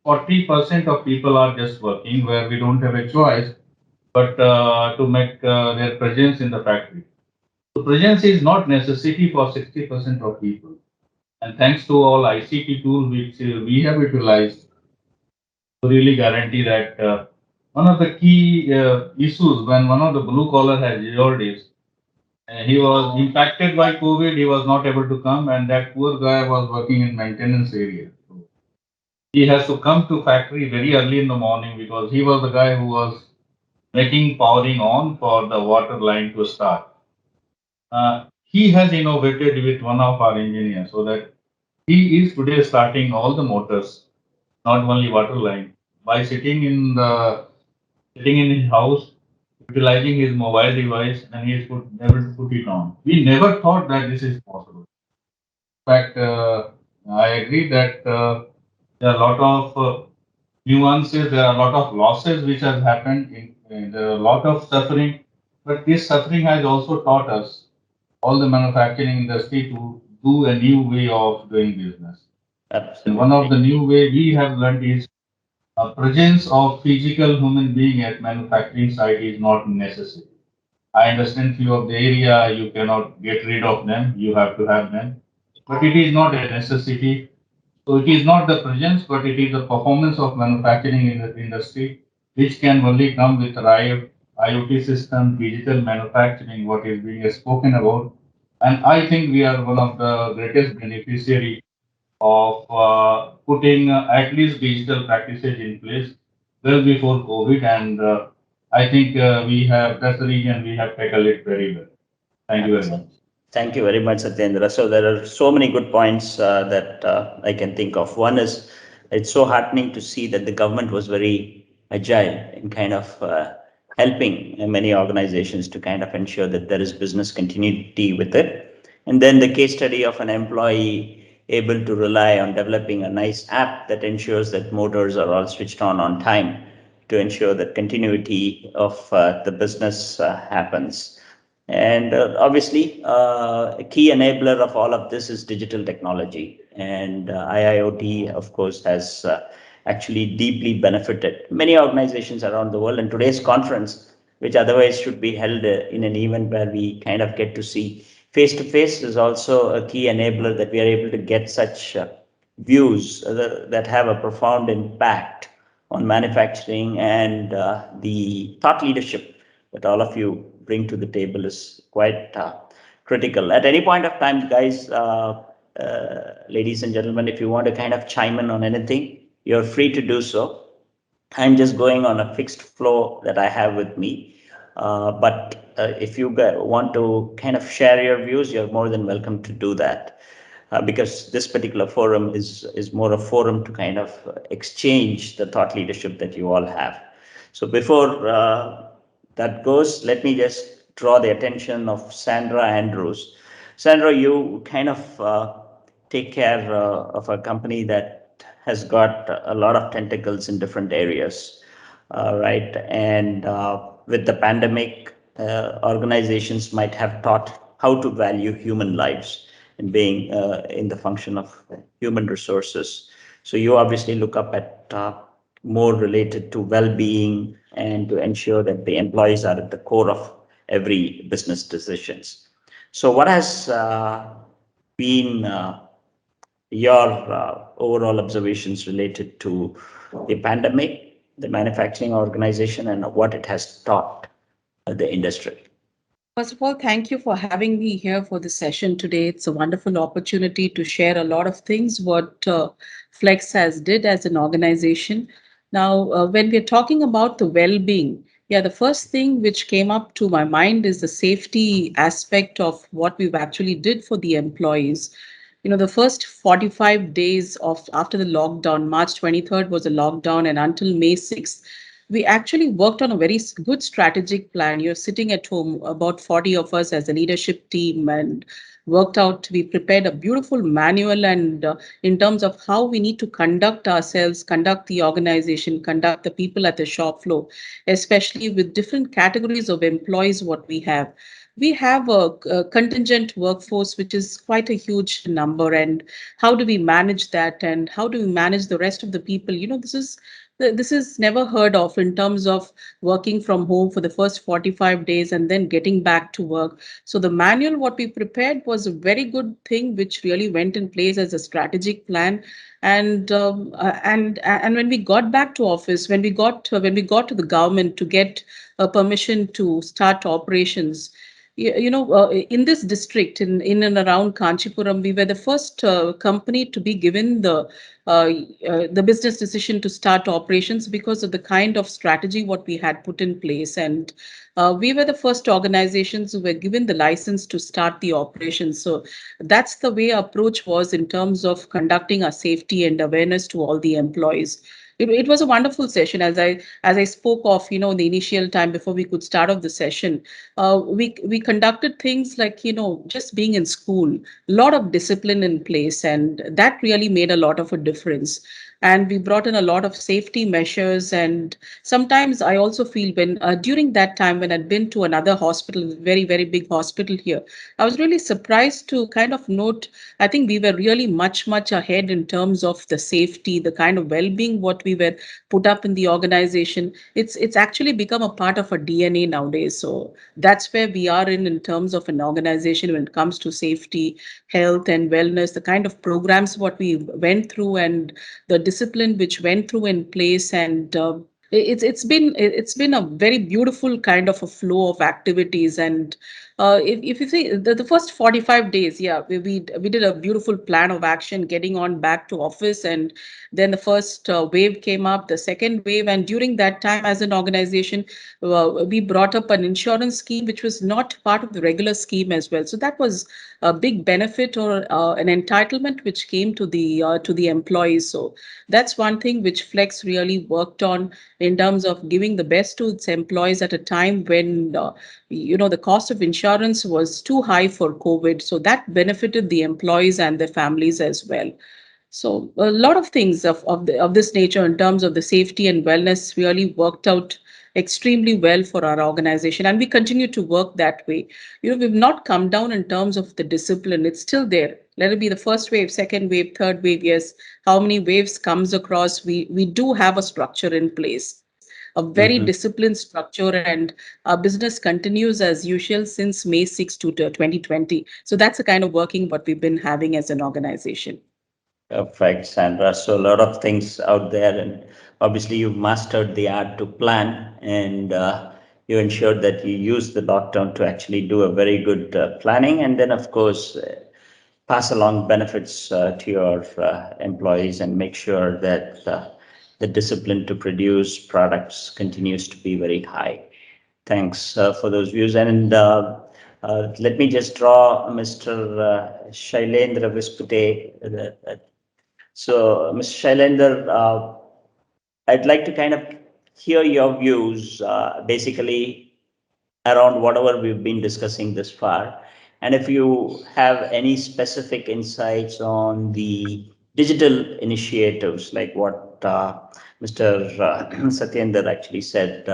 40% of people are just working where we don't have a choice but to make their presence in the factory. So presence is not necessity for 60% of people. And thanks to all ICT tools which we have utilized to really guarantee that one of the key issues when one of the blue collar has resolved is he was impacted by COVID, he was not able to come, and that poor guy was working in maintenance area. So he has to come to factory very early in the morning because he was the guy who was making powering on for the water line to start. He has innovated with one of our engineers so that he is today starting all the motors, not only water line, by sitting in his house, utilizing his mobile device, and he is able to put it on. We never thought that this is possible. In fact, I agree that there are a lot of nuances, there are a lot of losses which have happened, there are a lot of suffering, but this suffering has also taught us, all the manufacturing industry, to do a new way of doing business. And one of Absolutely. the new way we have learned is presence of physical human being at manufacturing site is not necessary. I understand few of the area you cannot get rid of them, you have to have them, but it is not a necessity. So it is not the presence, but it is the performance of manufacturing in the industry, which can only come with IoT system, digital manufacturing, what is being spoken about. And I think we are one of the greatest beneficiary of putting at least digital practices in place well before COVID. And I think that's the reason we have tackled it very well. Thank you very much. Thank you very much, Satyendra. So there are so many good points that I can think of. One is it's so heartening to see that the government was very agile in kind of helping many organizations to kind of ensure that there is business continuity with it. And then the case study of an employee able to rely on developing a nice app that ensures that motors are all switched on time to ensure that continuity of the business happens. And obviously, a key enabler of all of this is digital technology. And IIoT, of course, has actually deeply benefited many organizations around the world. And today's conference, which otherwise should be held in an event where we kind of get to see face to face, is also a key enabler that we are able to get such views that have a profound impact on manufacturing, and the thought leadership that all of you bring to the table is quite critical. At any point of time, guys, ladies and gentlemen, if you want to kind of chime in on anything, you're free to do so. I'm just going on a fixed flow that I have with me. But if you want to kind of share your views, you're more than welcome to do that. Because this particular forum is more a forum to kind of exchange the thought leadership that you all have. So before that goes, let me just draw the attention of Sandra Andrews. Sandra, you kind of take care of a company that has got a lot of tentacles in different areas, right? And with the pandemic, organizations might have taught how to value human lives and being in the function of human resources. So you obviously look up at more related to well-being and to ensure that the employees are at the core of every business decisions. So what has been your overall observations related to the pandemic, the manufacturing organization, and what it has taught the industry? First of all, thank you for having me here for the session today. It's a wonderful opportunity to share a lot of things what Flex has did as an organization. Now, when we're talking about the well-being, yeah, the first thing which came up to my mind is the safety aspect of what we've actually did for the employees. You know, the first 45 days of after the lockdown, March 23rd was a lockdown, and until May 6th, we actually worked on a very good strategic plan. You're sitting at home, about 40 of us as a leadership team, and worked out, we prepared a beautiful manual and in terms of how we need to conduct ourselves, conduct the organization, conduct the people at the shop floor, especially with different categories of employees, what we have. We have a contingent workforce, which is quite a huge number. And how do we manage that? And how do we manage the rest of the people? This is never heard of in terms of working from home for the first 45 days and then getting back to work. So the manual what we prepared was a very good thing, which really went in place as a strategic plan. And when we got back to office, when we got to the government to get permission to start operations, in this district, in and around Kanchipuram, we were the first company to be given uh, the business decision to start operations because of the kind of strategy what we had put in place. And we were the first organizations who were given the license to start the operations. So that's the way our approach was in terms of conducting our safety and awareness to all the employees. It was a wonderful session. As I spoke of, the initial time before we could start off the session, we conducted things like, just being in school, a lot of discipline in place, and that really made a lot of a difference. And we brought in a lot of safety measures. And sometimes I also feel when during that time when I'd been to another hospital, very, very big hospital here, I was really surprised to kind of note, I think we were really much, much ahead in terms of the safety, the kind of well-being what we were put up in the organization. It's actually become a part of our DNA nowadays. So that's where we are in terms of an organization when it comes to safety, health, and wellness, the kind of programs what we went through and the discipline which went through in place. And it's been a very beautiful kind of a flow of activities. And if you see the first 45 days, yeah, we did a beautiful plan of action, getting on back to office. And then the first wave came up, the second wave, and during that time, as an organization, we brought up an insurance scheme which was not part of the regular scheme as well. So that was a big benefit, or an entitlement which came to the employees. So that's one thing which Flex really worked on in terms of giving the best to its employees at a time when the cost of insurance was too high for COVID. So that benefited the employees and their families as well. So a lot of things of this nature in terms of the safety and wellness really worked out extremely well for our organization, and we continue to work that way. We've not come down in terms of the discipline. It's still there. Let it be the first wave, second wave, third wave. Yes, how many waves comes across? We do have a structure in place, a very disciplined structure, and our business continues as usual since May 6 to 2020. So that's the kind of working what we've been having as an organization. Perfect, Sandra. So a lot of things out there, and obviously you've mastered the art to plan, and you ensured that you use the lockdown to actually do a very good planning, and then of course pass along benefits to your employees and make sure that the discipline to produce products continues to be very high. Thanks for those views. And let me just draw Mr. Shailendra Vispute. So, Mr. Shailendra, I'd like to kind of hear your views, basically around whatever we've been discussing this far. And if you have any specific insights on the digital initiatives, like what Mr. Satyendra actually said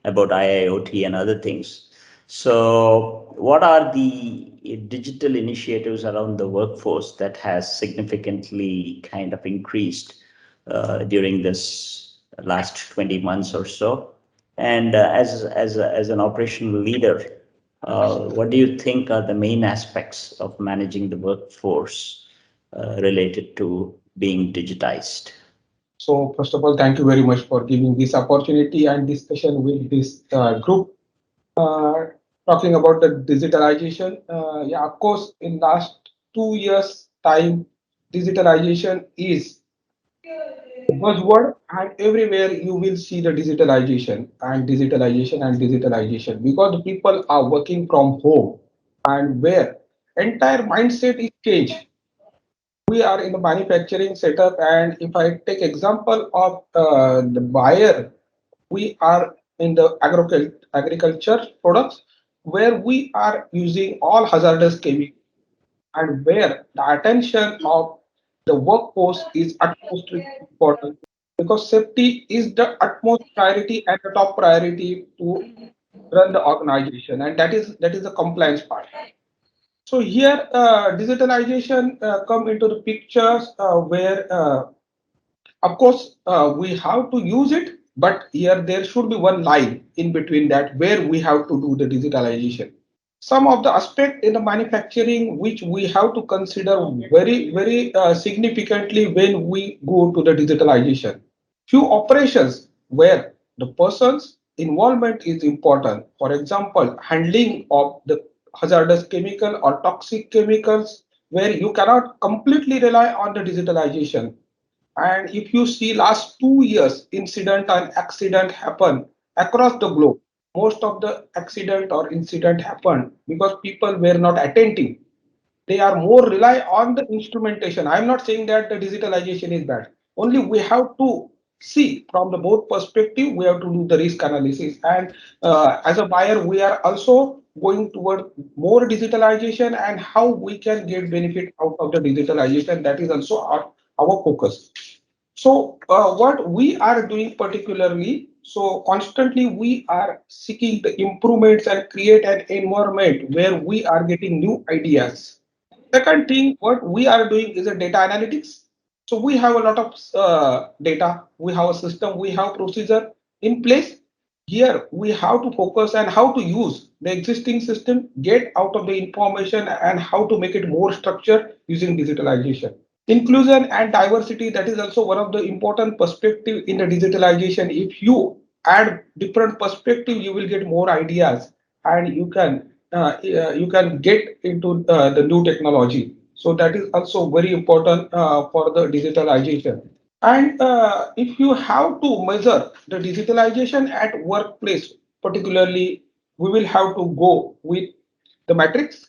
about IIoT and other things. So, what are the digital initiatives around the workforce that has significantly kind of increased during this last 20 months or so? And as an operational leader, what do you think are the main aspects of managing the workforce related to being digitized? So first of all, thank you very much for giving this opportunity and discussion with this group. Talking about the digitalization, yeah, of course, in last 2 years time, digitalization is buzzword, and everywhere you will see the digitalization and digitalization and digitalization, because the people are working from home, and where entire mindset is changed. We are in the manufacturing setup, and if I take example of the buyer, we are in the agriculture products where we are using all hazardous chemicals and where the attention of the workforce is utmost important because safety is the utmost priority and the top priority to run the organization, and that is the compliance part. So here digitalization come into the pictures where of course we have to use it, but here there should be one line in between that where we have to do the digitalization. Some of the aspect in the manufacturing which we have to consider very significantly when we go to the digitalization. Few operations where the person's involvement is important. For example, handling of the hazardous chemical or toxic chemicals where you cannot completely rely on the digitalization. And if you see last 2 years, incident and accident happen across the globe. Most of the accident or incident happened because people were not attentive. They are more rely on the instrumentation. I'm not saying that the digitalization is bad. Only we have to see from the both perspective. We have to do the risk analysis, and as a buyer, we are also going toward more digitalization and how we can get benefit out of the digitalization. That is also our focus. So what we are doing particularly, so constantly we are seeking the improvements and create an environment where we are getting new ideas. Second thing, what we are doing is a data analytics. So we have a lot of data, we have a system, we have procedure in place. Here we have to focus on how to use the existing system, get out of the information and how to make it more structured using digitalization. Inclusion and diversity, that is also one of the important perspective in the digitalization. If you add different perspective, you will get more ideas and you can get into the new technology. So that is also very important for the digitalization. And if you have to measure the digitalization at workplace, particularly, we will have to go with the metrics.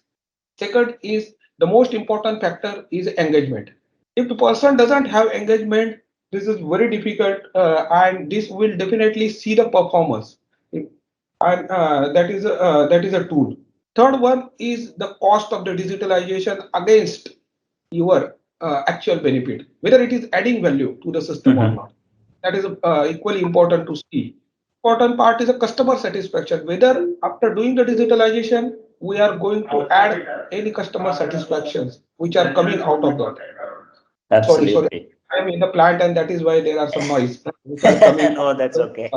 Second is the most important factor is engagement. If the person doesn't have engagement, this is very difficult, and this will definitely see the performance. And that is a tool. Third one is the cost of the digitalization against your actual benefit, whether it is adding value to the system or not. That is equally important to see. Important part is a customer satisfaction. Whether after doing the digitalization, we are going to add any customer satisfactions which are coming out of that. Sorry. Absolutely. I'm in the plant, and that is why there are some noise which are coming. No, that's okay.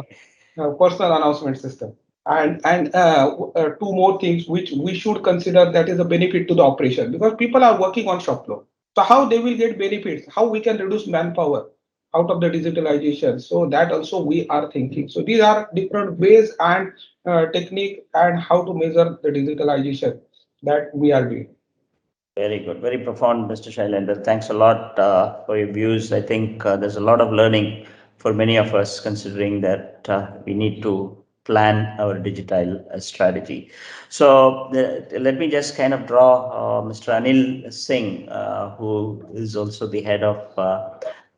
Personal announcement system. And two more things which we should consider, that is a benefit to the operation, because people are working on shop floor. So how they will get benefits, how we can reduce manpower out of the digitalization. So that also we are thinking. So these are different ways and technique and how to measure the digitalization that we are doing. Very good, very profound, Mr. Shailendra. Thanks a lot for your views. I think there's a lot of learning for many of us, considering that we need to plan our digital strategy. So let me just kind of draw Mr. Anil Singh, who is also the head of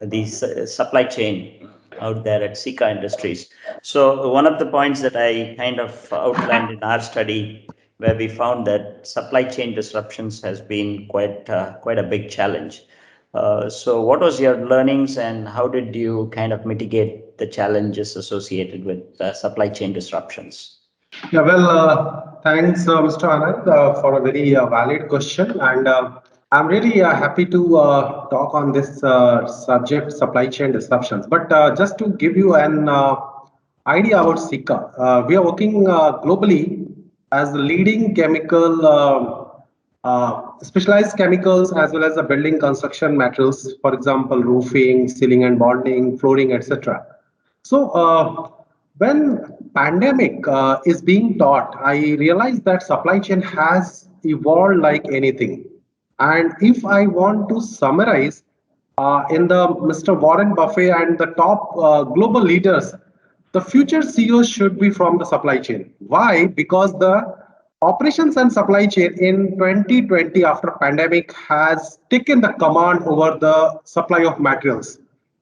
the supply chain out there at Sika Industries. So one of the points that I kind of outlined in our study, where we found that supply chain disruptions has been quite a big challenge. So what was your learnings, and how did you kind of mitigate the challenges associated with supply chain disruptions? Yeah, well, thanks, Mr. Anand, for a very valid question. And I'm really happy to talk on this subject, supply chain disruptions. But just to give you an idea about Sika, we are working globally as the leading chemical, specialized chemicals, as well as the building construction materials, for example, roofing, ceiling and bonding, flooring, etc. So when pandemic is being taught, I realized that supply chain has evolved like anything. And if I want to summarize, in the Mr. Warren Buffett and the top global leaders, the future CEOs should be from the supply chain. Why? Because the operations and supply chain in 2020 after pandemic has taken the command over the supply of materials.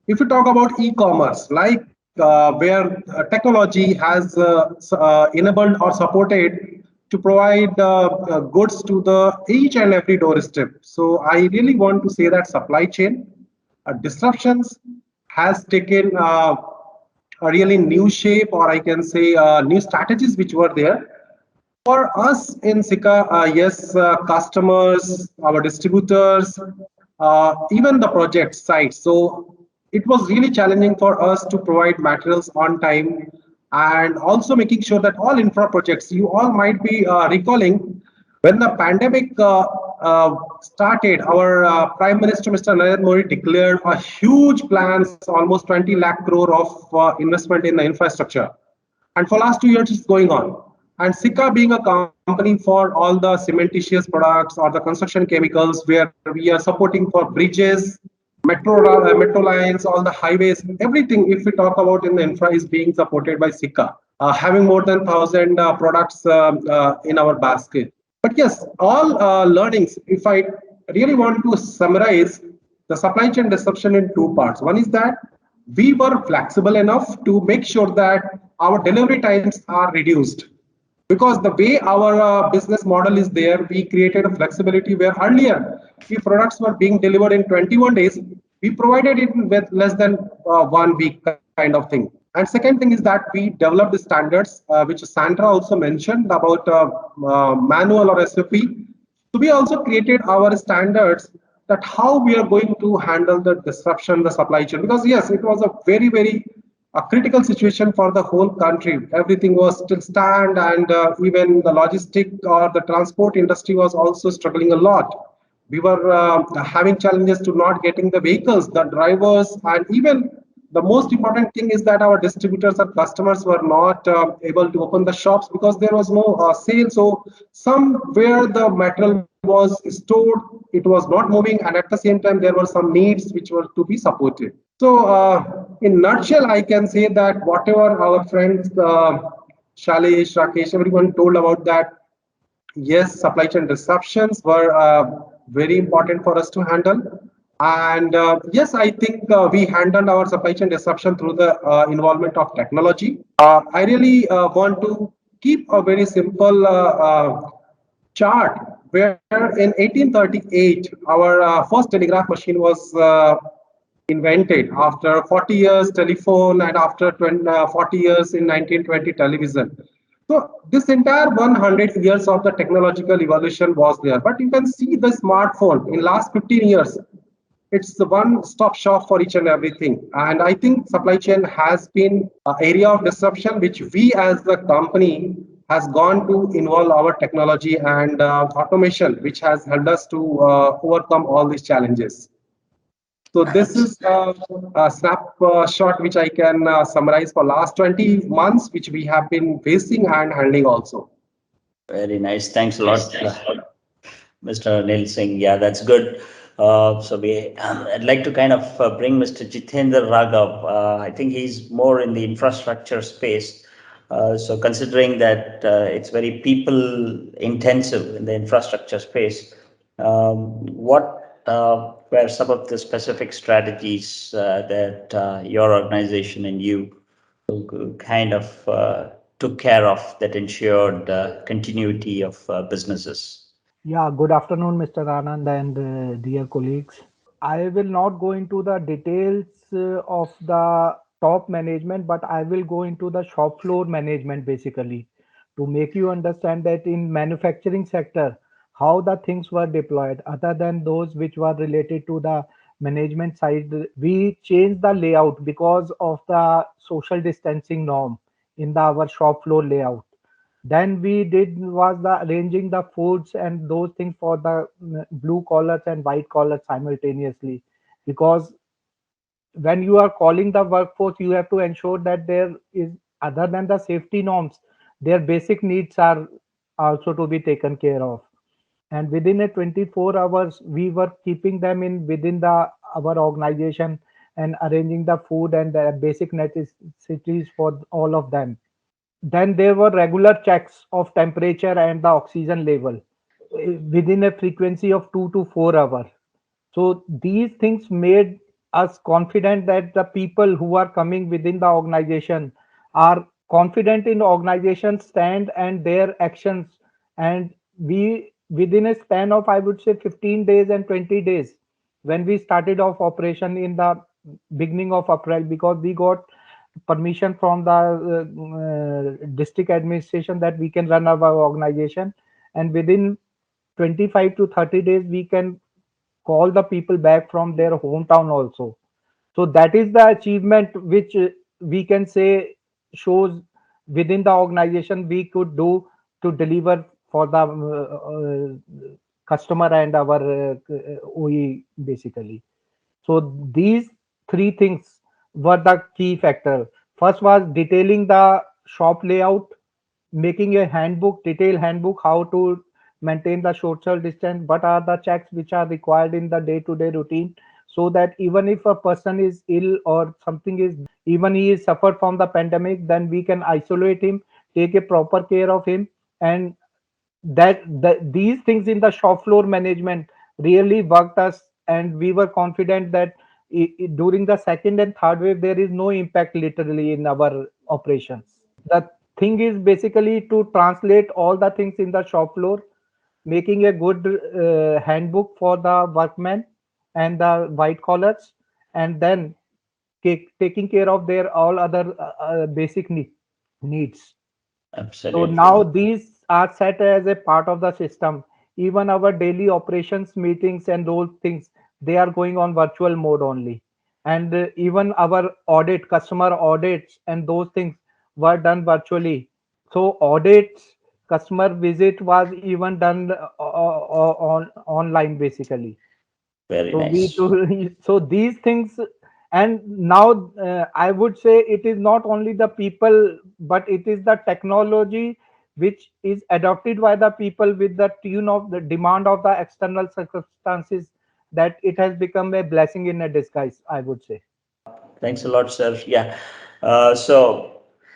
If you talk about e-commerce, like where technology has enabled or supported to provide goods to the each and every doorstep. So I really want to say that supply chain disruptions has taken a really new shape, or I can say new strategies which were there. For us in Sika, yes, customers, our distributors, even the project sites. So it was really challenging for us to provide materials on time and also making sure that all infra projects, you all might be recalling when the pandemic started, our Prime Minister, Mr. Narendra Modi, declared a huge plans, almost 20 lakh crore of investment in the infrastructure. And for last 2 years, it's going on. And Sika being a company for all the cementitious products or the construction chemicals, where we are supporting for bridges, metro lines, all the highways, everything, if we talk about in the infra, is being supported by Sika, having more than 1,000 products in our basket. But yes, all learnings, if I really want to summarize the supply chain disruption in two parts. One is that we were flexible enough to make sure that our delivery times are reduced, because the way our business model is there, we created a flexibility where earlier if products were being delivered in 21 days, we provided it with less than 1 week kind of thing. And second thing is that we developed the standards, which Sandra also mentioned about manual or SOP. So we also created our standards that how we are going to handle the disruption, the supply chain. Because yes, it was a very a critical situation for the whole country. Everything was still stand, and even the logistic or the transport industry was also struggling a lot. We were having challenges to not getting the vehicles, the drivers, and even the most important thing is that our distributors and customers were not able to open the shops because there was no sale. So somewhere the material was stored, it was not moving, and at the same time there were some needs which were to be supported. So in nutshell, I can say that whatever our friends Shalish, Rakesh, everyone told about that, yes, supply chain disruptions were very important for us to handle. And yes, I think we handled our supply chain disruption through the involvement of technology. I really want to keep a very simple chart where in 1838, our first telegraph machine was invented. After 40 years, telephone, and after 40 years in 1920, television. So this entire 100 years of the technological evolution was there. But you can see the smartphone in last 15 years, it's the one-stop shop for each and everything. And I think supply chain has been an area of disruption which we as the company has gone to involve our technology and automation, which has helped us to overcome all these challenges. So this is a snapshot which I can summarize for last 20 months, which we have been facing and handling also. Very nice. Thanks a lot, Mr. Neil Singh. Yeah, that's good. I'd like to kind of bring Mr. Jitendra Raghav. I think he's more in the infrastructure space. So considering that it's very people intensive in the infrastructure space, what were some of the specific strategies that your organization and you kind of took care of that ensured continuity of businesses? Yeah, good afternoon, Mr. Anand and dear colleagues. I will not go into the details of the top management, but I will go into the shop floor management basically to make you understand that in manufacturing sector, how the things were deployed other than those which were related to the management side. We changed the layout because of the social distancing norm in our shop floor layout. Then we did was the arranging the foods and those things for the blue collars and white collars simultaneously, because when you are calling the workforce, you have to ensure that there is, other than the safety norms, their basic needs are also to be taken care of. And within a 24 hours, we were keeping them in within the our organization and arranging the food and the basic necessities for all of them. Then there were regular checks of temperature and the oxygen level within a frequency of 2 to 4 hours. So these things made us confident that the people who are coming within the organization are confident in organization stand and their actions. And we, within a span of, I would say, 15 days and 20 days, when we started off operation in the beginning of April, because we got permission from the district administration that we can run our organization, and within 25 to 30 days we can call the people back from their hometown also. So that is the achievement which we can say shows within the organization we could do to deliver for the customer and our OE basically. So these three things were the key factor. First was detailing the shop layout, making a handbook, detailed handbook, how to maintain the social distance, what are the checks which are required in the day-to-day routine, so that even if a person is ill or something is, even he is suffered from the pandemic, then we can isolate him, take a proper care of him, and these things in the shop floor management really worked us, and we were confident that during the second and third wave there is no impact literally in our operations. The thing is basically to translate all the things in the shop floor, making a good handbook for the workmen and the white collars, and then taking care of their all other basic needs. So now Absolutely. these are set as a part of the system. Even our daily operations meetings and those things, they are going on virtual mode only. And even our audit, customer audits and those things were done virtually. So audits, customer visit was even done on online basically. Very So we nice. do so these things, and now I would say it is not only the people, but it is the technology which is adopted by the people with the tune of the demand of the external circumstances, that it has become a blessing in a disguise, I would say. Thanks a lot, sir. Yeah. So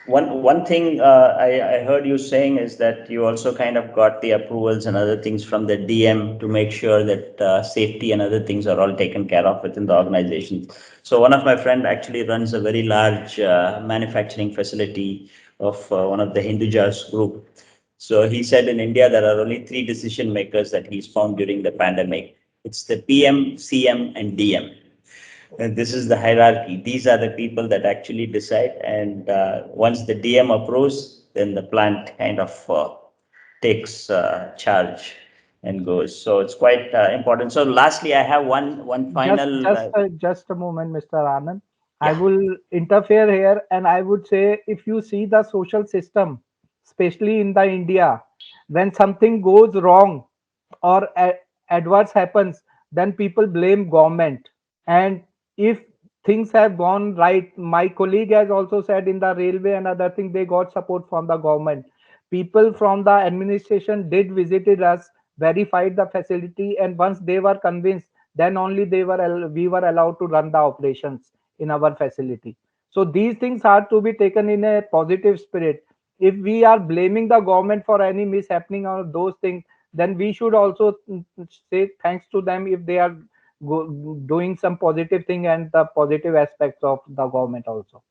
one thing I heard you saying is that you also kind of got the approvals and other things from the DM to make sure that safety and other things are all taken care of within the organization. So one of my friend actually runs a very large manufacturing facility of one of the Hindujas group. So he said in India there are only three decision makers that he's found during the pandemic. It's the PM, CM, and DM. And this is the hierarchy. These are the people that actually decide. And once the DM approves, then the plant kind of takes charge and goes. So it's quite important. So lastly, I have one Just, final. just, just a moment, Mr. Anand. I Yeah. will interfere here, and I would say if you see the social system, especially in the India, when something goes wrong or adverse happens, then people blame government. And if things have gone right, my colleague has also said in the railway and other thing, they got support from the government. People from the administration did visited us, verified the facility, and once they were convinced, then only we were allowed to run the operations in our facility. So these things are to be taken in a positive spirit. If we are blaming the government for any mishappening or those things, then we should also say thanks to them if they are doing some positive thing and the positive aspects of the government also.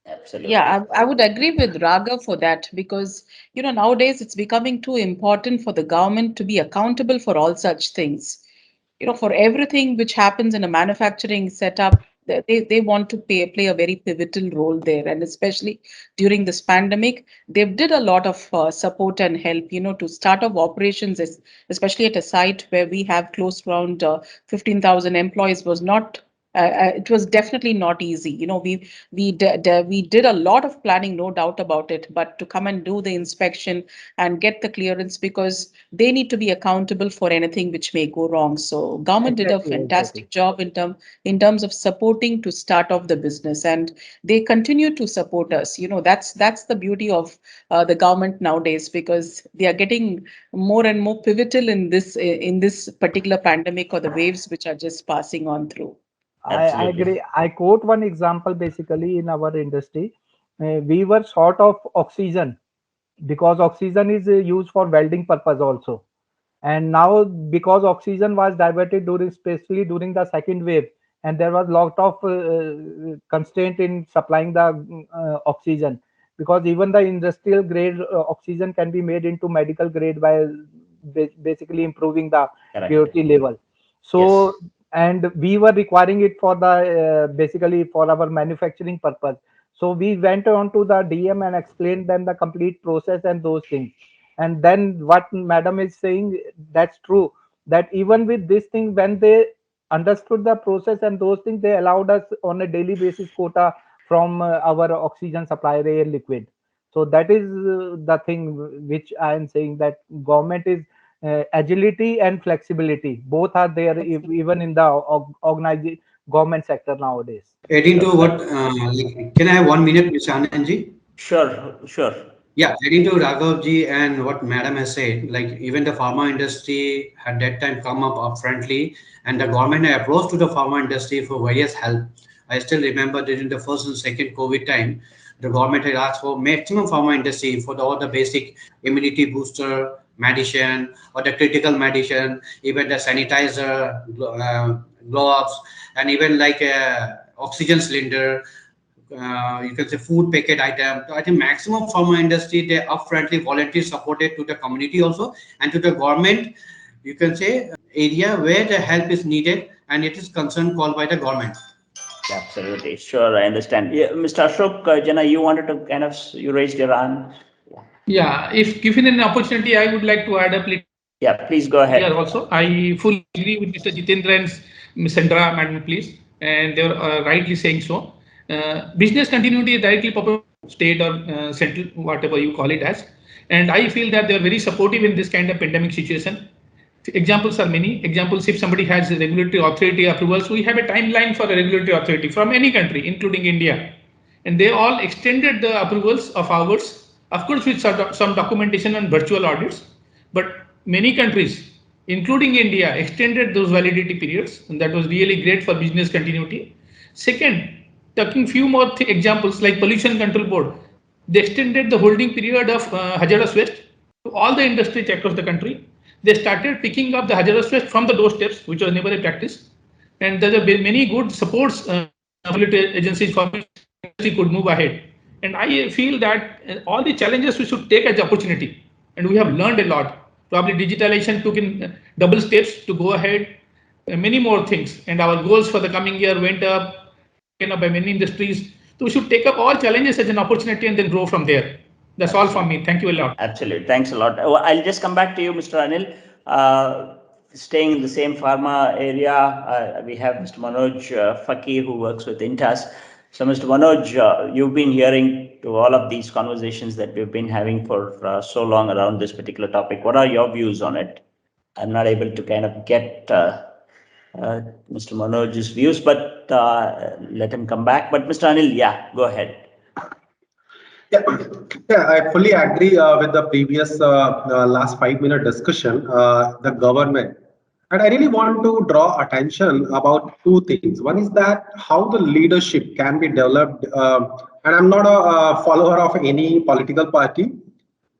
Yeah, Absolutely. I would agree with Raga for that because, nowadays it's becoming too important for the government to be accountable for all such things. For everything which happens in a manufacturing setup, they want to play a very pivotal role there. And especially during this pandemic, they did a lot of support and help, to start off operations, especially at a site where we have close to around 15,000 employees was not it was definitely not easy. We did a lot of planning, no doubt about it, but to come and do the inspection and get the clearance because they need to be accountable for anything which may go wrong. So government did a Exactly, exactly. fantastic job in terms of supporting to start off the business, and they continue to support us. That's the beauty of the government nowadays because they are getting more and more pivotal in this particular pandemic or the waves which are just passing on through. I Absolutely. agree. I quote one example basically in our industry. We were short of oxygen because oxygen is used for welding purpose also. And now because oxygen was diverted during, especially during the second wave, and there was lot of constraint in supplying the oxygen, because even the industrial grade oxygen can be made into medical grade by basically improving the purity level. So and we were requiring it for the basically for our manufacturing purpose. So we went on to the DM and explained them the complete process and those things. And then what madam is saying, that's true, that even with this thing, when they understood the process and those things, they allowed us on a daily basis quota from our oxygen supply air liquid. So that is the thing which I am saying, that government is agility and flexibility both are there even in the organized government sector nowadays. Adding to what, can I have 1 minute, Mr. Anandji? Sure, sure. Yeah, adding to Raghavji and what Madam has said, like even the pharma industry at that time come up upfrontly, and the government had approached to the pharma industry for various help. I still remember during the first and second COVID time, the government had asked for maximum pharma industry for all the basic immunity booster medicine or the critical medicine, even the sanitizer, gloves, and even like a oxygen cylinder, you can say food packet item. So I think maximum pharma industry, they upfrontly volunteer supported to the community also and to the government. You can say area where the help is needed and it is concern called by the government. Absolutely, sure, I understand. Yeah, Mr. Ashok, Jana, you wanted to kind of, you raised your hand. Yeah, if given an opportunity, I would like to add up little. Yeah, please go ahead. Here also, I fully agree with Mr. Jitendra and Ms. Sandra, madam, please, and they were rightly saying so. Business continuity is directly proposed state or central, whatever you call it as, and I feel that they are very supportive in this kind of pandemic situation. Examples are many. Examples, if somebody has a regulatory authority approvals, we have a timeline for a regulatory authority from any country, including India, and they all extended the approvals of ours, of course, with some documentation and virtual audits, but many countries, including India, extended those validity periods, and that was really great for business continuity. Second, taking few more examples like pollution control board, they extended the holding period of hazardous waste to all the industries across the country. They started picking up the hazardous waste from the doorsteps, which was never a practice. And there have been many good supports regulatory agencies for which industry could move ahead. And I feel that all the challenges we should take as opportunity. And we have learned a lot. Probably digitalization took in double steps to go ahead, many more things. And our goals for the coming year went up, taken up by many industries. So we should take up all challenges as an opportunity and then grow from there. That's all from me. Thank you a lot. Absolutely. Thanks a lot. I'll just come back to you, Mr. Anil. Staying in the same pharma area, we have Mr. Manoj Fakir, who works with Intas. So, Mr. Manoj, you've been hearing to all of these conversations that we've been having for so long around this particular topic. What are your views on it? I'm not able to kind of get Mr. Manoj's views, but let him come back. But Mr. Anil, yeah, go ahead. Yeah, I fully agree with the previous last 5 minute discussion, the government. And I really want to draw attention about two things. One is that how the leadership can be developed. And I'm not a follower of any political party,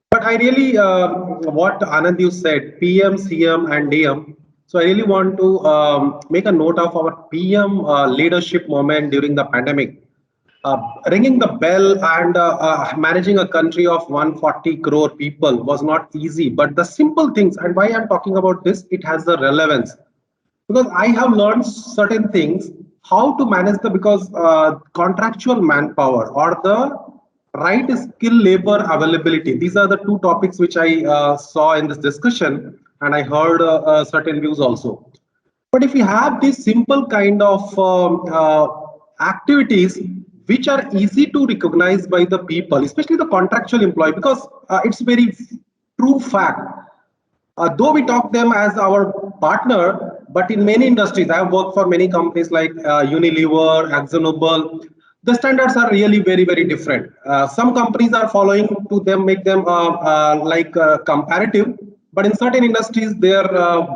but I really, what Anand you said, PM, CM, and DM. So I really want to make a note of our PM leadership moment during the pandemic. Ringing the bell and managing a country of 140 crore people was not easy. But the simple things, and why I'm talking about this, it has the relevance. Because I have learned certain things, how to manage the, because contractual manpower or the right skill labor availability. These are the two topics which I saw in this discussion, and I heard certain views also. But if you have these simple kind of activities which are easy to recognize by the people, especially the contractual employee, because it's very true fact. Though we talk them as our partner, but in many industries, I have worked for many companies like Unilever, AkzoNobel. The standards are really very, very different. Some companies are following to them, make them comparative, but in certain industries, their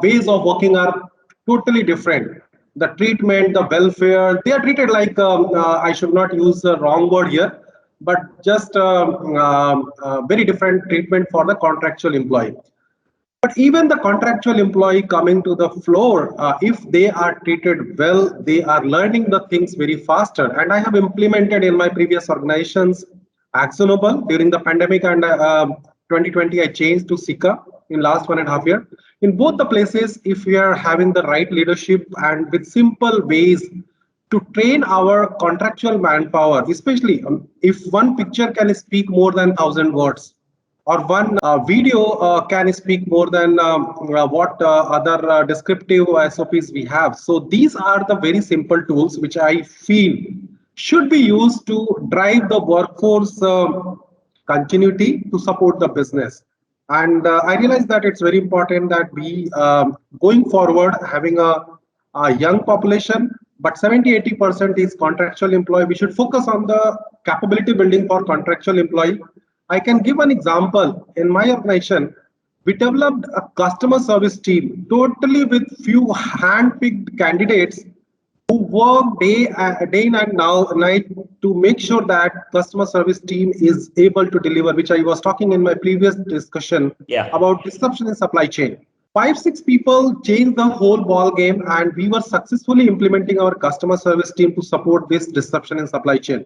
ways of working are totally different. The treatment, the welfare, they are treated like, I should not use the wrong word here, but just very different treatment for the contractual employee. But even the contractual employee coming to the floor, if they are treated well, they are learning the things very faster. And I have implemented in my previous organizations actionable during the pandemic, and 2020 I changed to Sika in last 1.5 years. In both the places, if we are having the right leadership and with simple ways to train our contractual manpower, especially if one picture can speak more than 1,000 words, or one video can speak more than what other descriptive SOPs we have. So these are the very simple tools which I feel should be used to drive the workforce continuity to support the business. And I realize that it's very important that we, going forward, having a young population, but 70-80% is contractual employee. We should focus on the capability building for contractual employee. I can give an example. In my organization, we developed a customer service team totally with few hand-picked candidates who work day in and now night to make sure that customer service team is able to deliver, which I was talking in my previous discussion about disruption in supply chain. 5-6 people changed the whole ball game, and we were successfully implementing our customer service team to support this disruption in supply chain.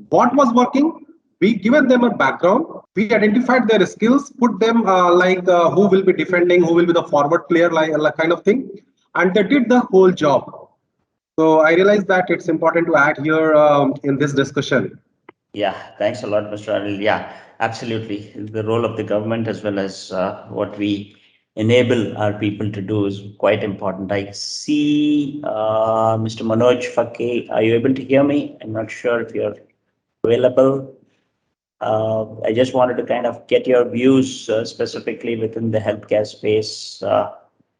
What was working? We given them a background. We identified their skills, put them who will be defending, who will be the forward player, like kind of thing, and they did the whole job. So I realize that it's important to add here in this discussion. Yeah, thanks a lot, Mr. Anil. Yeah, absolutely. The role of the government as well as what we enable our people to do is quite important. I see Mr. Manoj Fakhe. Are you able to hear me? I'm not sure if you're available. I just wanted to kind of get your views specifically within the healthcare space.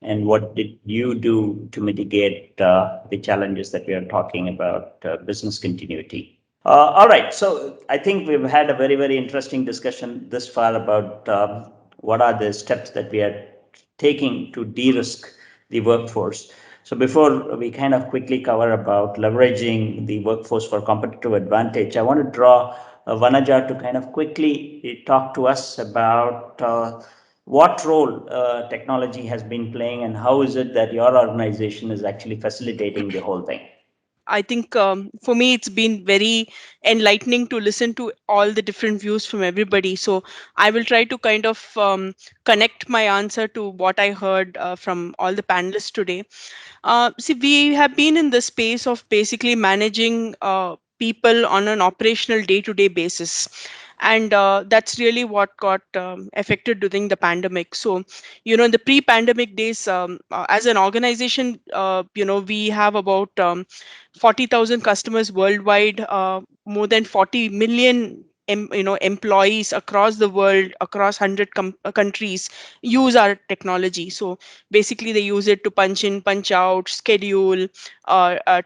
And what did you do to mitigate the challenges that we are talking about, business continuity? All right, so I think we've had a very, very interesting discussion this far about what are the steps that we are taking to de-risk the workforce. So before we kind of quickly cover about leveraging the workforce for competitive advantage, I want to draw Vanaja to kind of quickly talk to us about what role technology has been playing and how is it that your organization is actually facilitating the whole thing? I think for me, it's been very enlightening to listen to all the different views from everybody. So I will try to kind of connect my answer to what I heard from all the panelists today. See, we have been in the space of basically managing people on an operational day-to-day basis. And that's really what got affected during the pandemic. So, in the pre-pandemic days, as an organization, we have about 40,000 customers worldwide, more than 40 million employees across the world, across 100 countries use our technology. So basically they use it to punch in, punch out, schedule,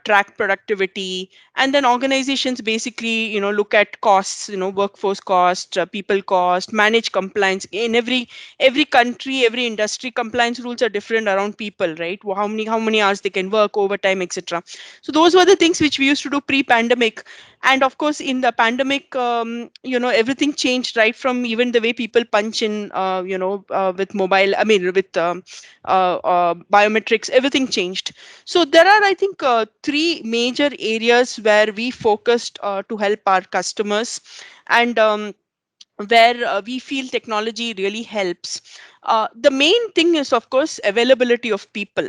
track productivity, and then organizations basically look at costs, workforce cost, people cost, manage compliance. In every country, every industry, compliance rules are different around people, right? How many hours they can work, overtime, etc. So those were the things which we used to do pre-pandemic. And of course in the pandemic, everything changed, right? From even the way people punch in, with mobile, I mean with biometrics, everything changed. So there are, I think, three major areas where we focused to help our customers, and where we feel technology really helps. The main thing is, of course, availability of people.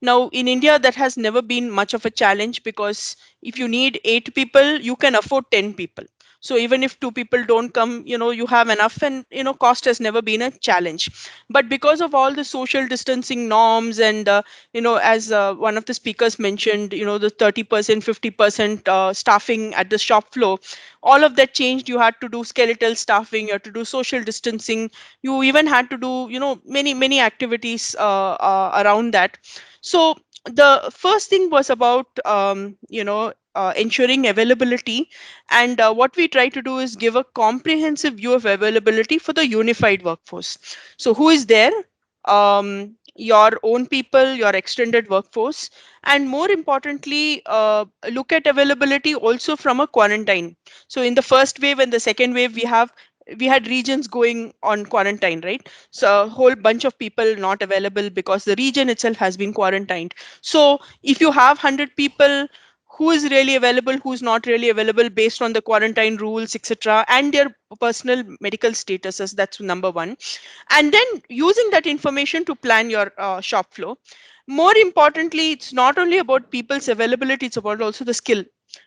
Now, in India, that has never been much of a challenge, because if you need 8 people, you can afford 10 people. So even if 2 people don't come, you have enough, and cost has never been a challenge. But because of all the social distancing norms, and as one of the speakers mentioned, the 30%, 50% staffing at the shop floor, all of that changed. You had to do skeletal staffing, you had to do social distancing, you even had to do many activities around that. So the first thing was about ensuring availability. And what we try to do is give a comprehensive view of availability for the unified workforce. So who is there? Your own people, your extended workforce, and more importantly, look at availability also from a quarantine. So in the first wave and the second wave, we have we had regions going on quarantine, right? So a whole bunch of people not available because the region itself has been quarantined. So if you have 100 people, who is really available, who's not really available based on the quarantine rules, etc., and their personal medical statuses, that's number one. And then using that information to plan your shop floor. More importantly, it's not only about people's availability, it's about also the skill,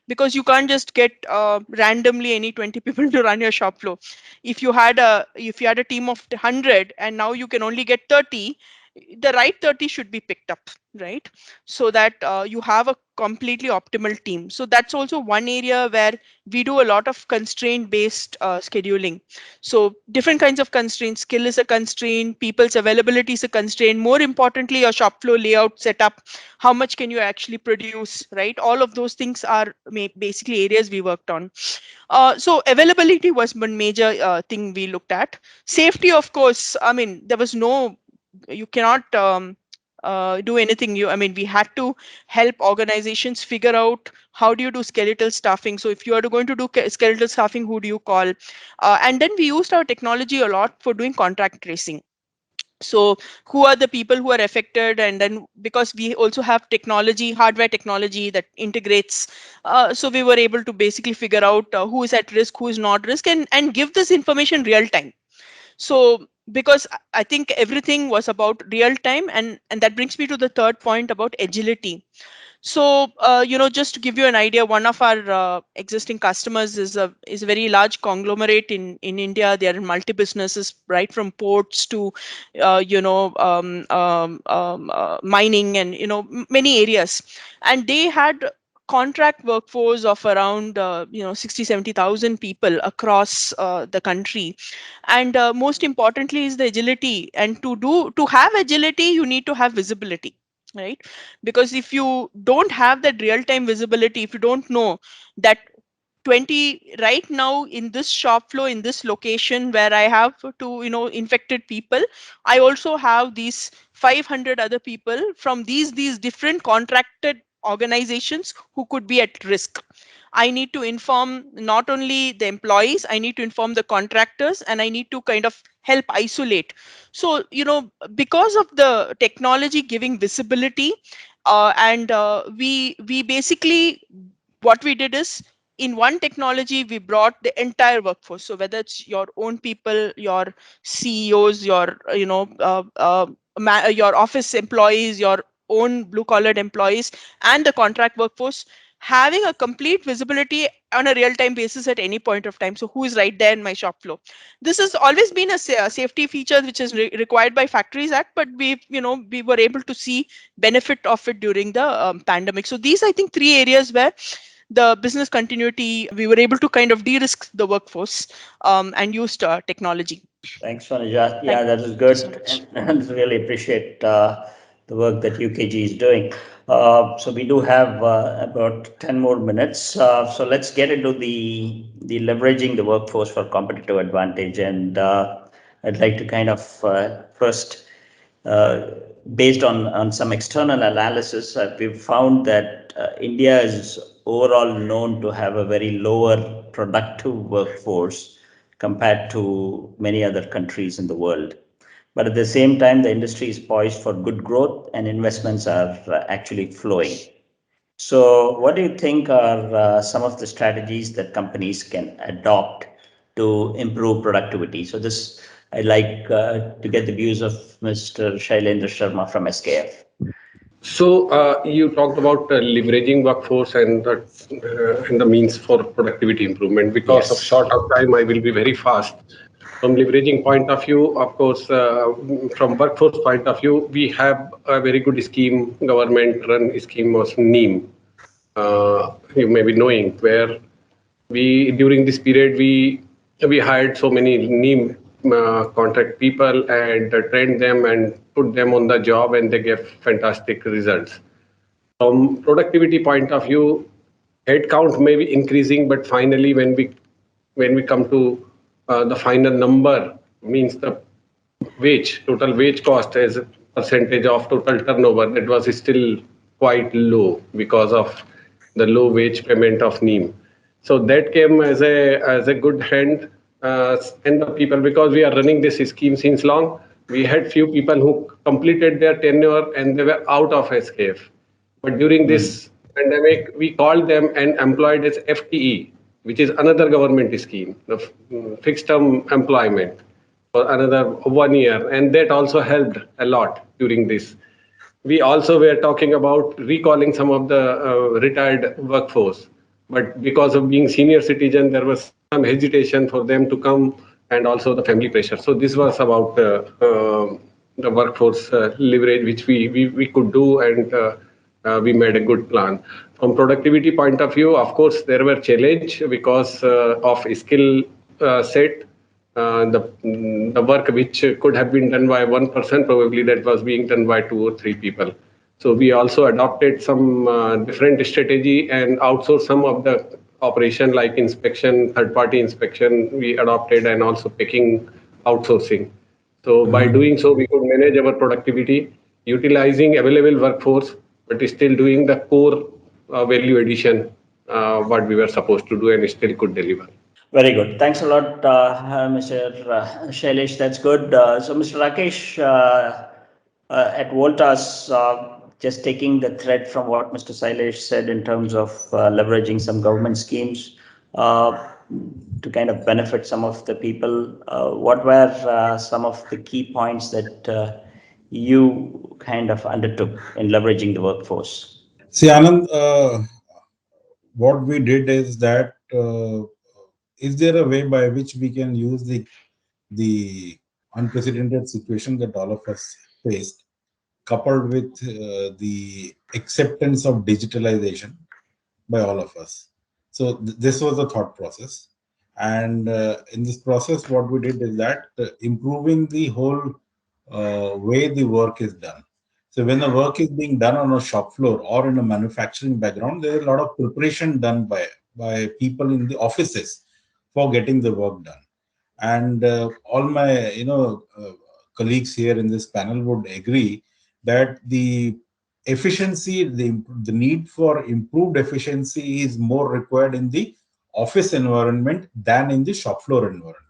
because you can't just get randomly any 20 people to run your shop floor. If you had a team of 100 and now you can only get 30, the right 30 should be picked up, right? So that you have a completely optimal team. So that's also one area where we do a lot of constraint based scheduling. So different kinds of constraints. Skill is a constraint, people's availability is a constraint, more importantly your shop floor layout setup, how much can you actually produce, right? All of those things are basically areas we worked on. So availability was one major thing we looked at. Safety, of course, I mean, there was no, you cannot do anything. We had to help organizations figure out how do you do skeletal staffing. So if you are going to do skeletal staffing, who do you call? And then we used our technology a lot for doing contract tracing. So who are the people who are affected, and then because we also have technology, hardware technology that integrates, so we were able to basically figure out who is at risk, who is not risk, and give this information real time. So because I think everything was about real time, and that brings me to the third point about agility. So, just to give you an idea, one of our existing customers is a very large conglomerate in India. They are in multi businesses, right from ports to, mining, and many areas. And they had contract workforce of around 60-70,000 people across the country. And most importantly is the agility. And to have agility, you need to have visibility, right? Because if you don't have that real time visibility, if you don't know that 20 right now in this shop floor in this location where I have to infected people, I also have these 500 other people from these different contracted organizations who could be at risk. I need to inform not only the employees, I need to inform the contractors, and I need to kind of help isolate. So, because of the technology giving visibility, and we basically, what we did is, in one technology we brought the entire workforce. So whether it's your own people, your CEOs, your your office employees, your own blue collared employees, and the contract workforce, having a complete visibility on a real time basis at any point of time. So who is right there in my shop floor? This has always been a safety feature which is required by Factories Act, but we were able to see benefit of it during the pandemic. So these, I think, three areas where the business continuity, we were able to kind of de-risk the workforce, and used technology. Thanks, Vanija. Yeah, that is good. And really appreciate the work that UKG is doing. So we do have about 10 more minutes. So let's get into the leveraging the workforce for competitive advantage. And I'd like to kind of first, based on some external analysis, we've found that India is overall known to have a very lower productive workforce compared to many other countries in the world. But at the same time, the industry is poised for good growth and investments are actually flowing. So what do you think are some of the strategies that companies can adopt to improve productivity? So this, I'd like to get the views of Mr. Shailendra Sharma from SKF. So you talked about leveraging workforce and the means for productivity improvement. Because of short of time, I will be very fast. From leveraging point of view, of course, from workforce point of view, we have a very good scheme, government-run scheme of NEEM. You may be knowing, where we during this period we hired so many NEEM contract people and trained them and put them on the job, and they gave fantastic results. From productivity point of view, headcount may be increasing, but finally, when we come to the final number, means the total wage cost as a percentage of total turnover, that was still quite low because of the low wage payment of NEEM. So that came as a good hand and the people, because we are running this scheme since long, we had few people who completed their tenure and they were out of SKF. But during this pandemic, we called them and employed as FTE, which is another government scheme, the fixed term employment for another 1 year. And that also helped a lot during this. We also were talking about recalling some of the retired workforce, but because of being senior citizen, there was some hesitation for them to come, and also the family pressure. So this was about the workforce leverage which we could do, and we made a good plan. From productivity point of view, of course there were challenge because of skill set, the work which could have been done by one person, probably that was being done by 2 or 3 people. So we also adopted some different strategy and outsourced some of the operation like inspection, third-party inspection we adopted, and also picking outsourcing. So by doing so, we could manage our productivity, utilizing available workforce, but still doing the core value addition, what we were supposed to do and still could deliver. Very good. Thanks a lot, Mr. Shailesh. That's good. So, Mr. Rakesh, at Voltas, just taking the thread from what Mr. Shailesh said in terms of leveraging some government schemes to kind of benefit some of the people, what were some of the key points that you kind of undertook in leveraging the workforce? See, Anand, what we did is that is there a way by which we can use the unprecedented situation that all of us faced, coupled with the acceptance of digitalization by all of us? So this was the thought process, and in this process, what we did is that improving the whole way the work is done. So when the work is being done on a shop floor or in a manufacturing background, there is a lot of preparation done by people in the offices for getting the work done. And all my colleagues here in this panel would agree that the efficiency, the need for improved efficiency is more required in the office environment than in the shop floor environment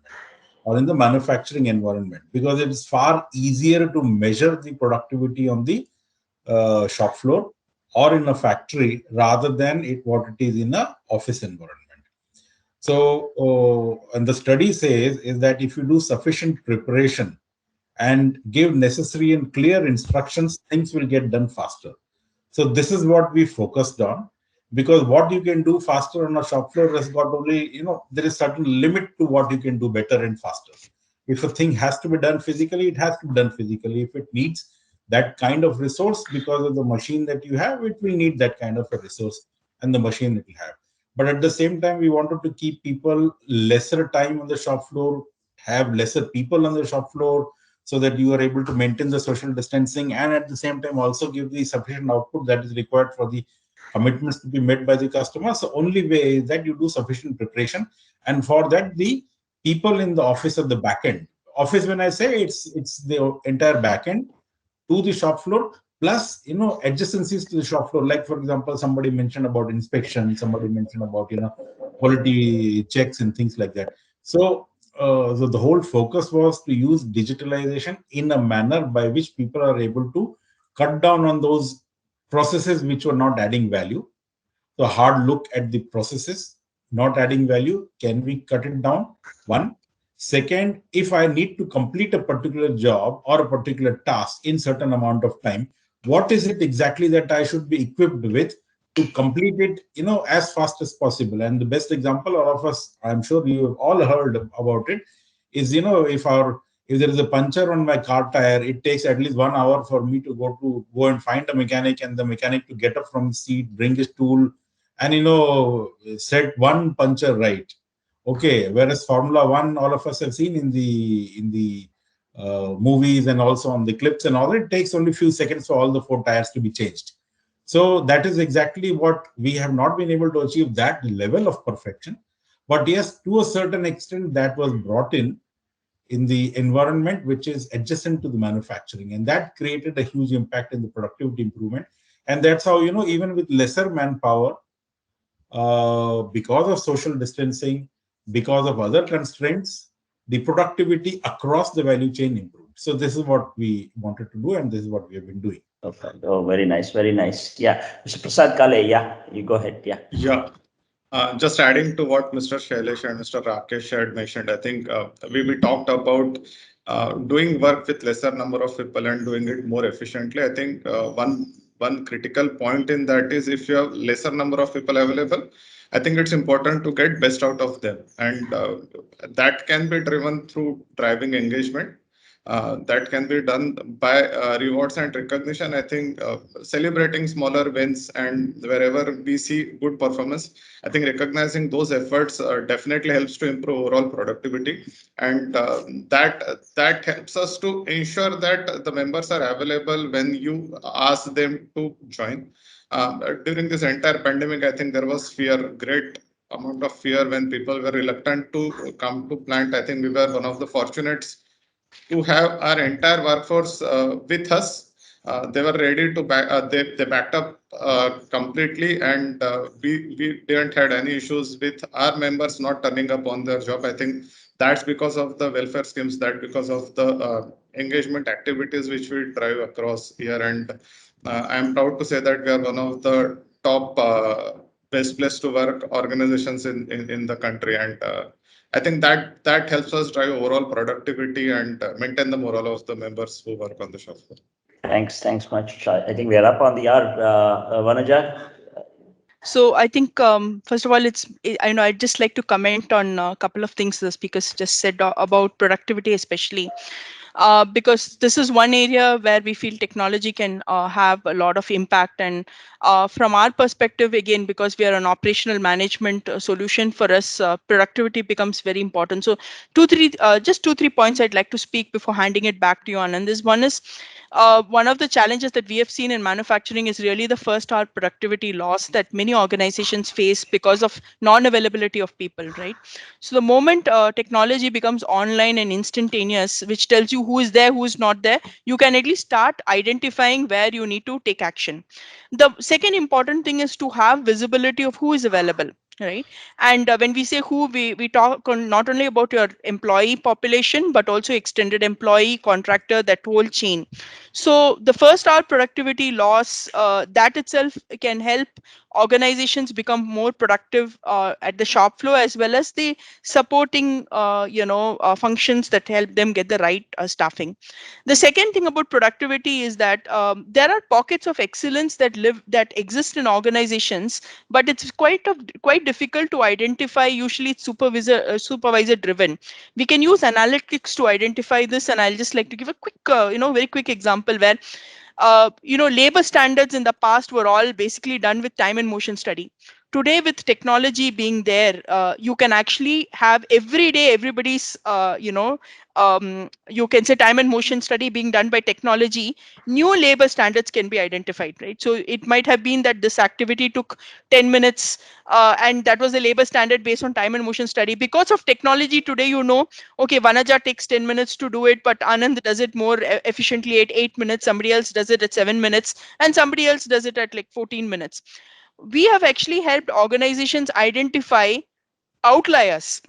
or in the manufacturing environment, because it is far easier to measure the productivity on the shop floor or in a factory rather than what it is in a office environment. So, and the study says is that if you do sufficient preparation and give necessary and clear instructions, things will get done faster. So this is what we focused on, because what you can do faster on a shop floor has got only, there is certain limit to what you can do better and faster. If a thing has to be done physically, it has to be done physically. If it needs that kind of resource because of the machine that you have, it will need that kind of a resource and the machine that you have. But at the same time, we wanted to keep people lesser time on the shop floor, have lesser people on the shop floor, so that you are able to maintain the social distancing and at the same time also give the sufficient output that is required for the commitments to be met by the customer. So only way is that you do sufficient preparation, and for that the people in the office at the back end. Office, when I say it's the entire back end to the shop floor, plus adjacencies to the shop floor. Like for example, somebody mentioned about inspection, somebody mentioned about quality checks and things like that. So so the whole focus was to use digitalization in a manner by which people are able to cut down on those processes which were not adding value. So hard look at the processes not adding value. Can we cut it down? One. Second, if I need to complete a particular job or a particular task in certain amount of time, what is it exactly that I should be equipped with to complete it, as fast as possible? And the best example, all of us, I'm sure you have all heard about it, is if there is a puncture on my car tire, it takes at least 1 hour for me to go and find a mechanic, and the mechanic to get up from the seat, bring his tool, and set one puncture right. Okay, whereas Formula One, all of us have seen in the movies and also on the clips and all, it takes only a few seconds for all the 4 tires to be changed. So that is exactly what we have not been able to achieve, that level of perfection. But yes, to a certain extent, that was brought in the environment which is adjacent to the manufacturing, and that created a huge impact in the productivity improvement. And that's how, even with lesser manpower, because of social distancing, because of other constraints, the productivity across the value chain improved. So this is what we wanted to do, and this is what we have been doing. Perfect. Oh, very nice, very nice. Yeah, Mr. Prasad Kale, yeah, you go ahead. Yeah. Yeah. Just adding to what Mr. Shailesh and Mr. Rakesh had mentioned, I think we talked about doing work with lesser number of people and doing it more efficiently. I think one critical point in that is if you have lesser number of people available, I think it's important to get best out of them, and that can be driven through driving engagement. That can be done by rewards and recognition. I think celebrating smaller wins and wherever we see good performance, I think recognizing those efforts definitely helps to improve overall productivity, and that helps us to ensure that the members are available when you ask them to join. During this entire pandemic, I think there was fear, great amount of fear when people were reluctant to come to plant. I think we were one of the fortunates to have our entire workforce with us. They were ready to they backed up completely, and we didn't had any issues with our members not turning up on their job. I think that's because of the welfare schemes, that because of the engagement activities which we drive across here, and I am proud to say that we are one of the top best place to work organizations in the country, and I think that helps us drive overall productivity and maintain the morale of the members who work on the shop floor. Thanks much. I think we are up on the hour, Vanaja. So I think first of all, I know I'd just like to comment on a couple of things the speakers just said about productivity, especially. Because this is one area where we feel technology can have a lot of impact. And from our perspective, again, because we are an operational management solution, for us, productivity becomes very important. So just two, 3 points I'd like to speak before handing it back to you, Anand. This one is one of the challenges that we have seen in manufacturing is really the first hour productivity loss that many organizations face because of non-availability of people, right? So the moment technology becomes online and instantaneous, which tells you who is there, who is not there, you can at least start identifying where you need to take action. The second important thing is to have visibility of who is available, right? And when we say who, we talk not only about your employee population, but also extended employee, contractor, that whole chain. So the first hour productivity loss, that itself can help organizations become more productive at the shop floor, as well as the supporting functions that help them get the right staffing. The second thing about productivity is that there are pockets of excellence that exist in organizations, but it's quite difficult to identify. Usually it's supervisor driven. We can use analytics to identify this, and I'll just like to give a quick very quick example where labor standards in the past were all basically done with time and motion study. Today, with technology being there, you can actually have every day everybody's you can say time and motion study being done by technology. New labor standards can be identified, right? So it might have been that this activity took 10 minutes, and that was a labor standard based on time and motion study. Because of technology today, okay, Vanaja takes 10 minutes to do it, but Anand does it more efficiently at 8 minutes. Somebody else does it at 7 minutes, and somebody else does it at like 14 minutes. We have actually helped organizations identify outliers.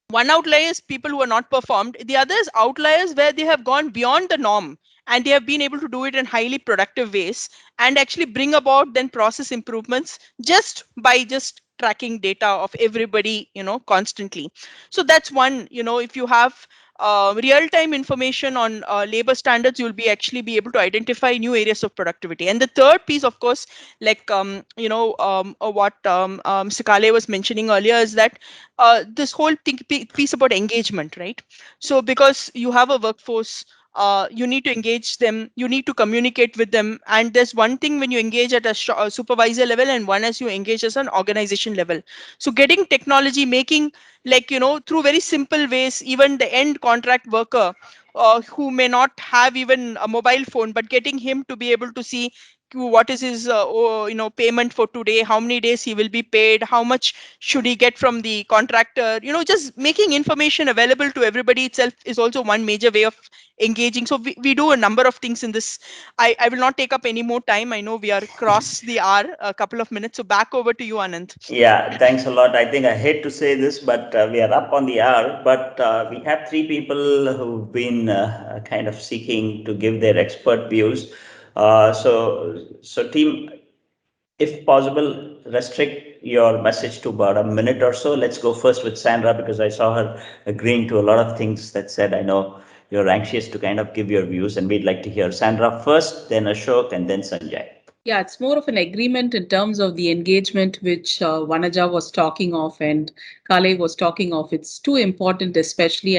One outlier is people who are not performed. The other is outliers where they have gone beyond the norm and they have been able to do it in highly productive ways and actually bring about then process improvements just by just tracking data of everybody constantly. So that's one. If you have real-time information on labor standards, you'll be able to identify new areas of productivity. And the third piece, of course, like what Mr. Kale was mentioning earlier, is that this whole piece about engagement, right? So because you have a workforce, you need to engage them, you need to communicate with them, and there's one thing when you engage at a supervisor level, and one as you engage as an organization level. So getting technology, making through very simple ways, even the end contract worker who may not have even a mobile phone, but getting him to be able to see what is his payment for today, how many days he will be paid, how much should he get from the contractor. Just making information available to everybody itself is also one major way of engaging. So we do a number of things in this. I will not take up any more time. I know we are across the hour, a couple of minutes. So back over to you, Anand. Yeah, thanks a lot. I think I hate to say this, but we are up on the hour. But we have three people who've been kind of seeking to give their expert views. So team, if possible, restrict your message to about a minute or so. Let's go first with Sandra, because I saw her agreeing to a lot of things that said. I know you're anxious to kind of give your views, and we'd like to hear Sandra first, then Ashok, and then Sanjay. Yeah, it's more of an agreement in terms of the engagement which Vanaja was talking of and Kale was talking of. It's too important, especially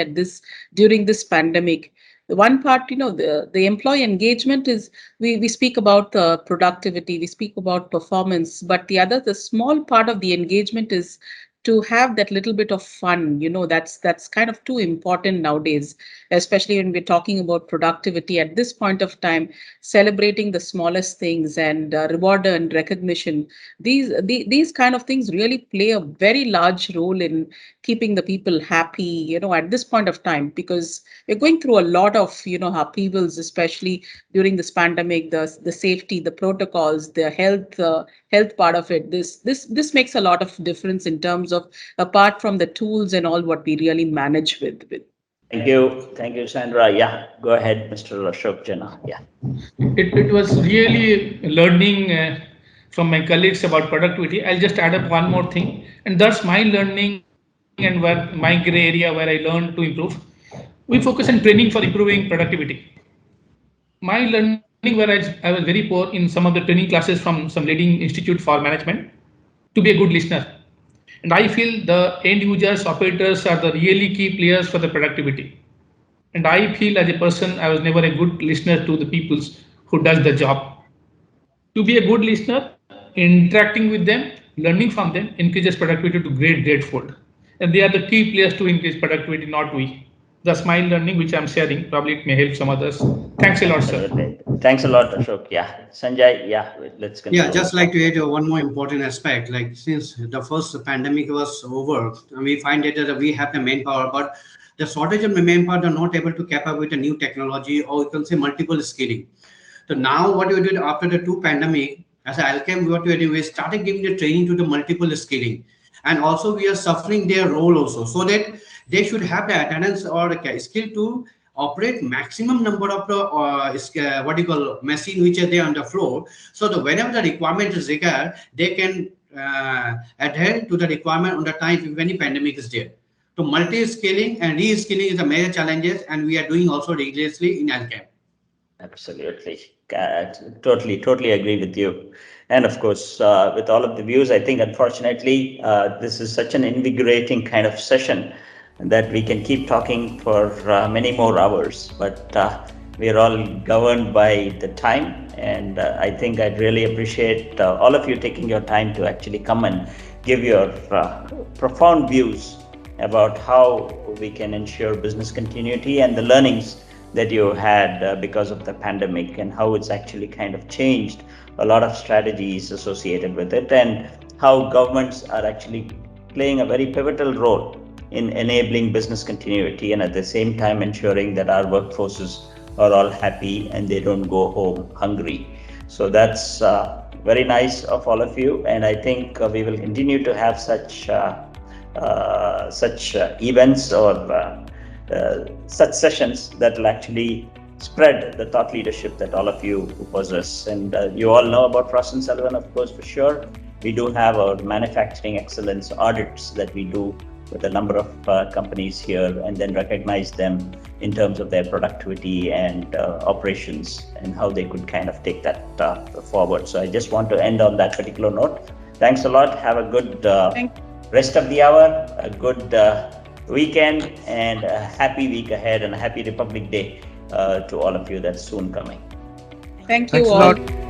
during this pandemic. The one part, the employee engagement is we speak about productivity, we speak about performance, but the small part of the engagement is to have that little bit of fun. That's kind of too important nowadays, especially when we're talking about productivity at this point of time, celebrating the smallest things and reward and recognition. These kind of things really play a very large role in keeping the people happy, at this point of time, because we're going through a lot of, upheavals, especially during this pandemic, the safety, the protocols, the health part of it. This makes a lot of difference in terms of, apart from the tools and all, what we really manage with. Thank you, Sandra. Yeah, go ahead, Mr. Ashok Jana. Yeah. It was really learning from my colleagues about productivity. I'll just add up one more thing, and that's my learning and where my gray area where I learned to improve. We focus on training for improving productivity. My learning where I was very poor in some of the training classes from some leading institute for management to be a good listener. And I feel the end users, operators are the really key players for the productivity. And I feel as a person, I was never a good listener to the peoples who does the job. To be a good listener, interacting with them, learning from them increases productivity to greatfold. And they are the key players to increase productivity, not we. That's my learning, which I'm sharing. Probably it may help some others. Thanks a lot, sir. Thanks a lot, Ashok. Yeah, Sanjay. Yeah, let's continue. Yeah, just like to add one more important aspect. Like since the first pandemic was over, and we find that we have the manpower, but the shortage of manpower are not able to keep up with the new technology, or you can say multiple skilling. So now what we did after the two pandemic, as a Alchem, what we did, we started giving the training to the multiple skilling. And also we are suffering their role also, so that they should have the attendance or the skill to operate maximum number of the what you call machine which are there on the floor, so that whenever the requirement is required, they can adhere to the requirement on the time if any pandemic is there. So multi-skilling and re-skilling is the major challenges, and we are doing also rigorously in Alchem. Absolutely. Totally agree with you. And of course, with all of the views, I think unfortunately, this is such an invigorating kind of session that we can keep talking for many more hours, but we are all governed by the time. And I think I'd really appreciate all of you taking your time to actually come and give your profound views about how we can ensure business continuity and the learnings that you had because of the pandemic, and how it's actually kind of changed a lot of strategies associated with it, and how governments are actually playing a very pivotal role in enabling business continuity, and at the same time ensuring that our workforces are all happy and they don't go home hungry. So that's very nice of all of you, and I think we will continue to have such events or such sessions that will actually spread the thought leadership that all of you possess. And you all know about Frost & Sullivan, of course, for sure. We do have our manufacturing excellence audits that we do with a number of companies here, and then recognize them in terms of their productivity and operations, and how they could kind of take that forward. So I just want to end on that particular note. Thanks a lot. Have a good rest of the hour, a good weekend, and a happy week ahead, and a happy Republic Day to all of you that's soon coming. Thank you all. Thanks a lot.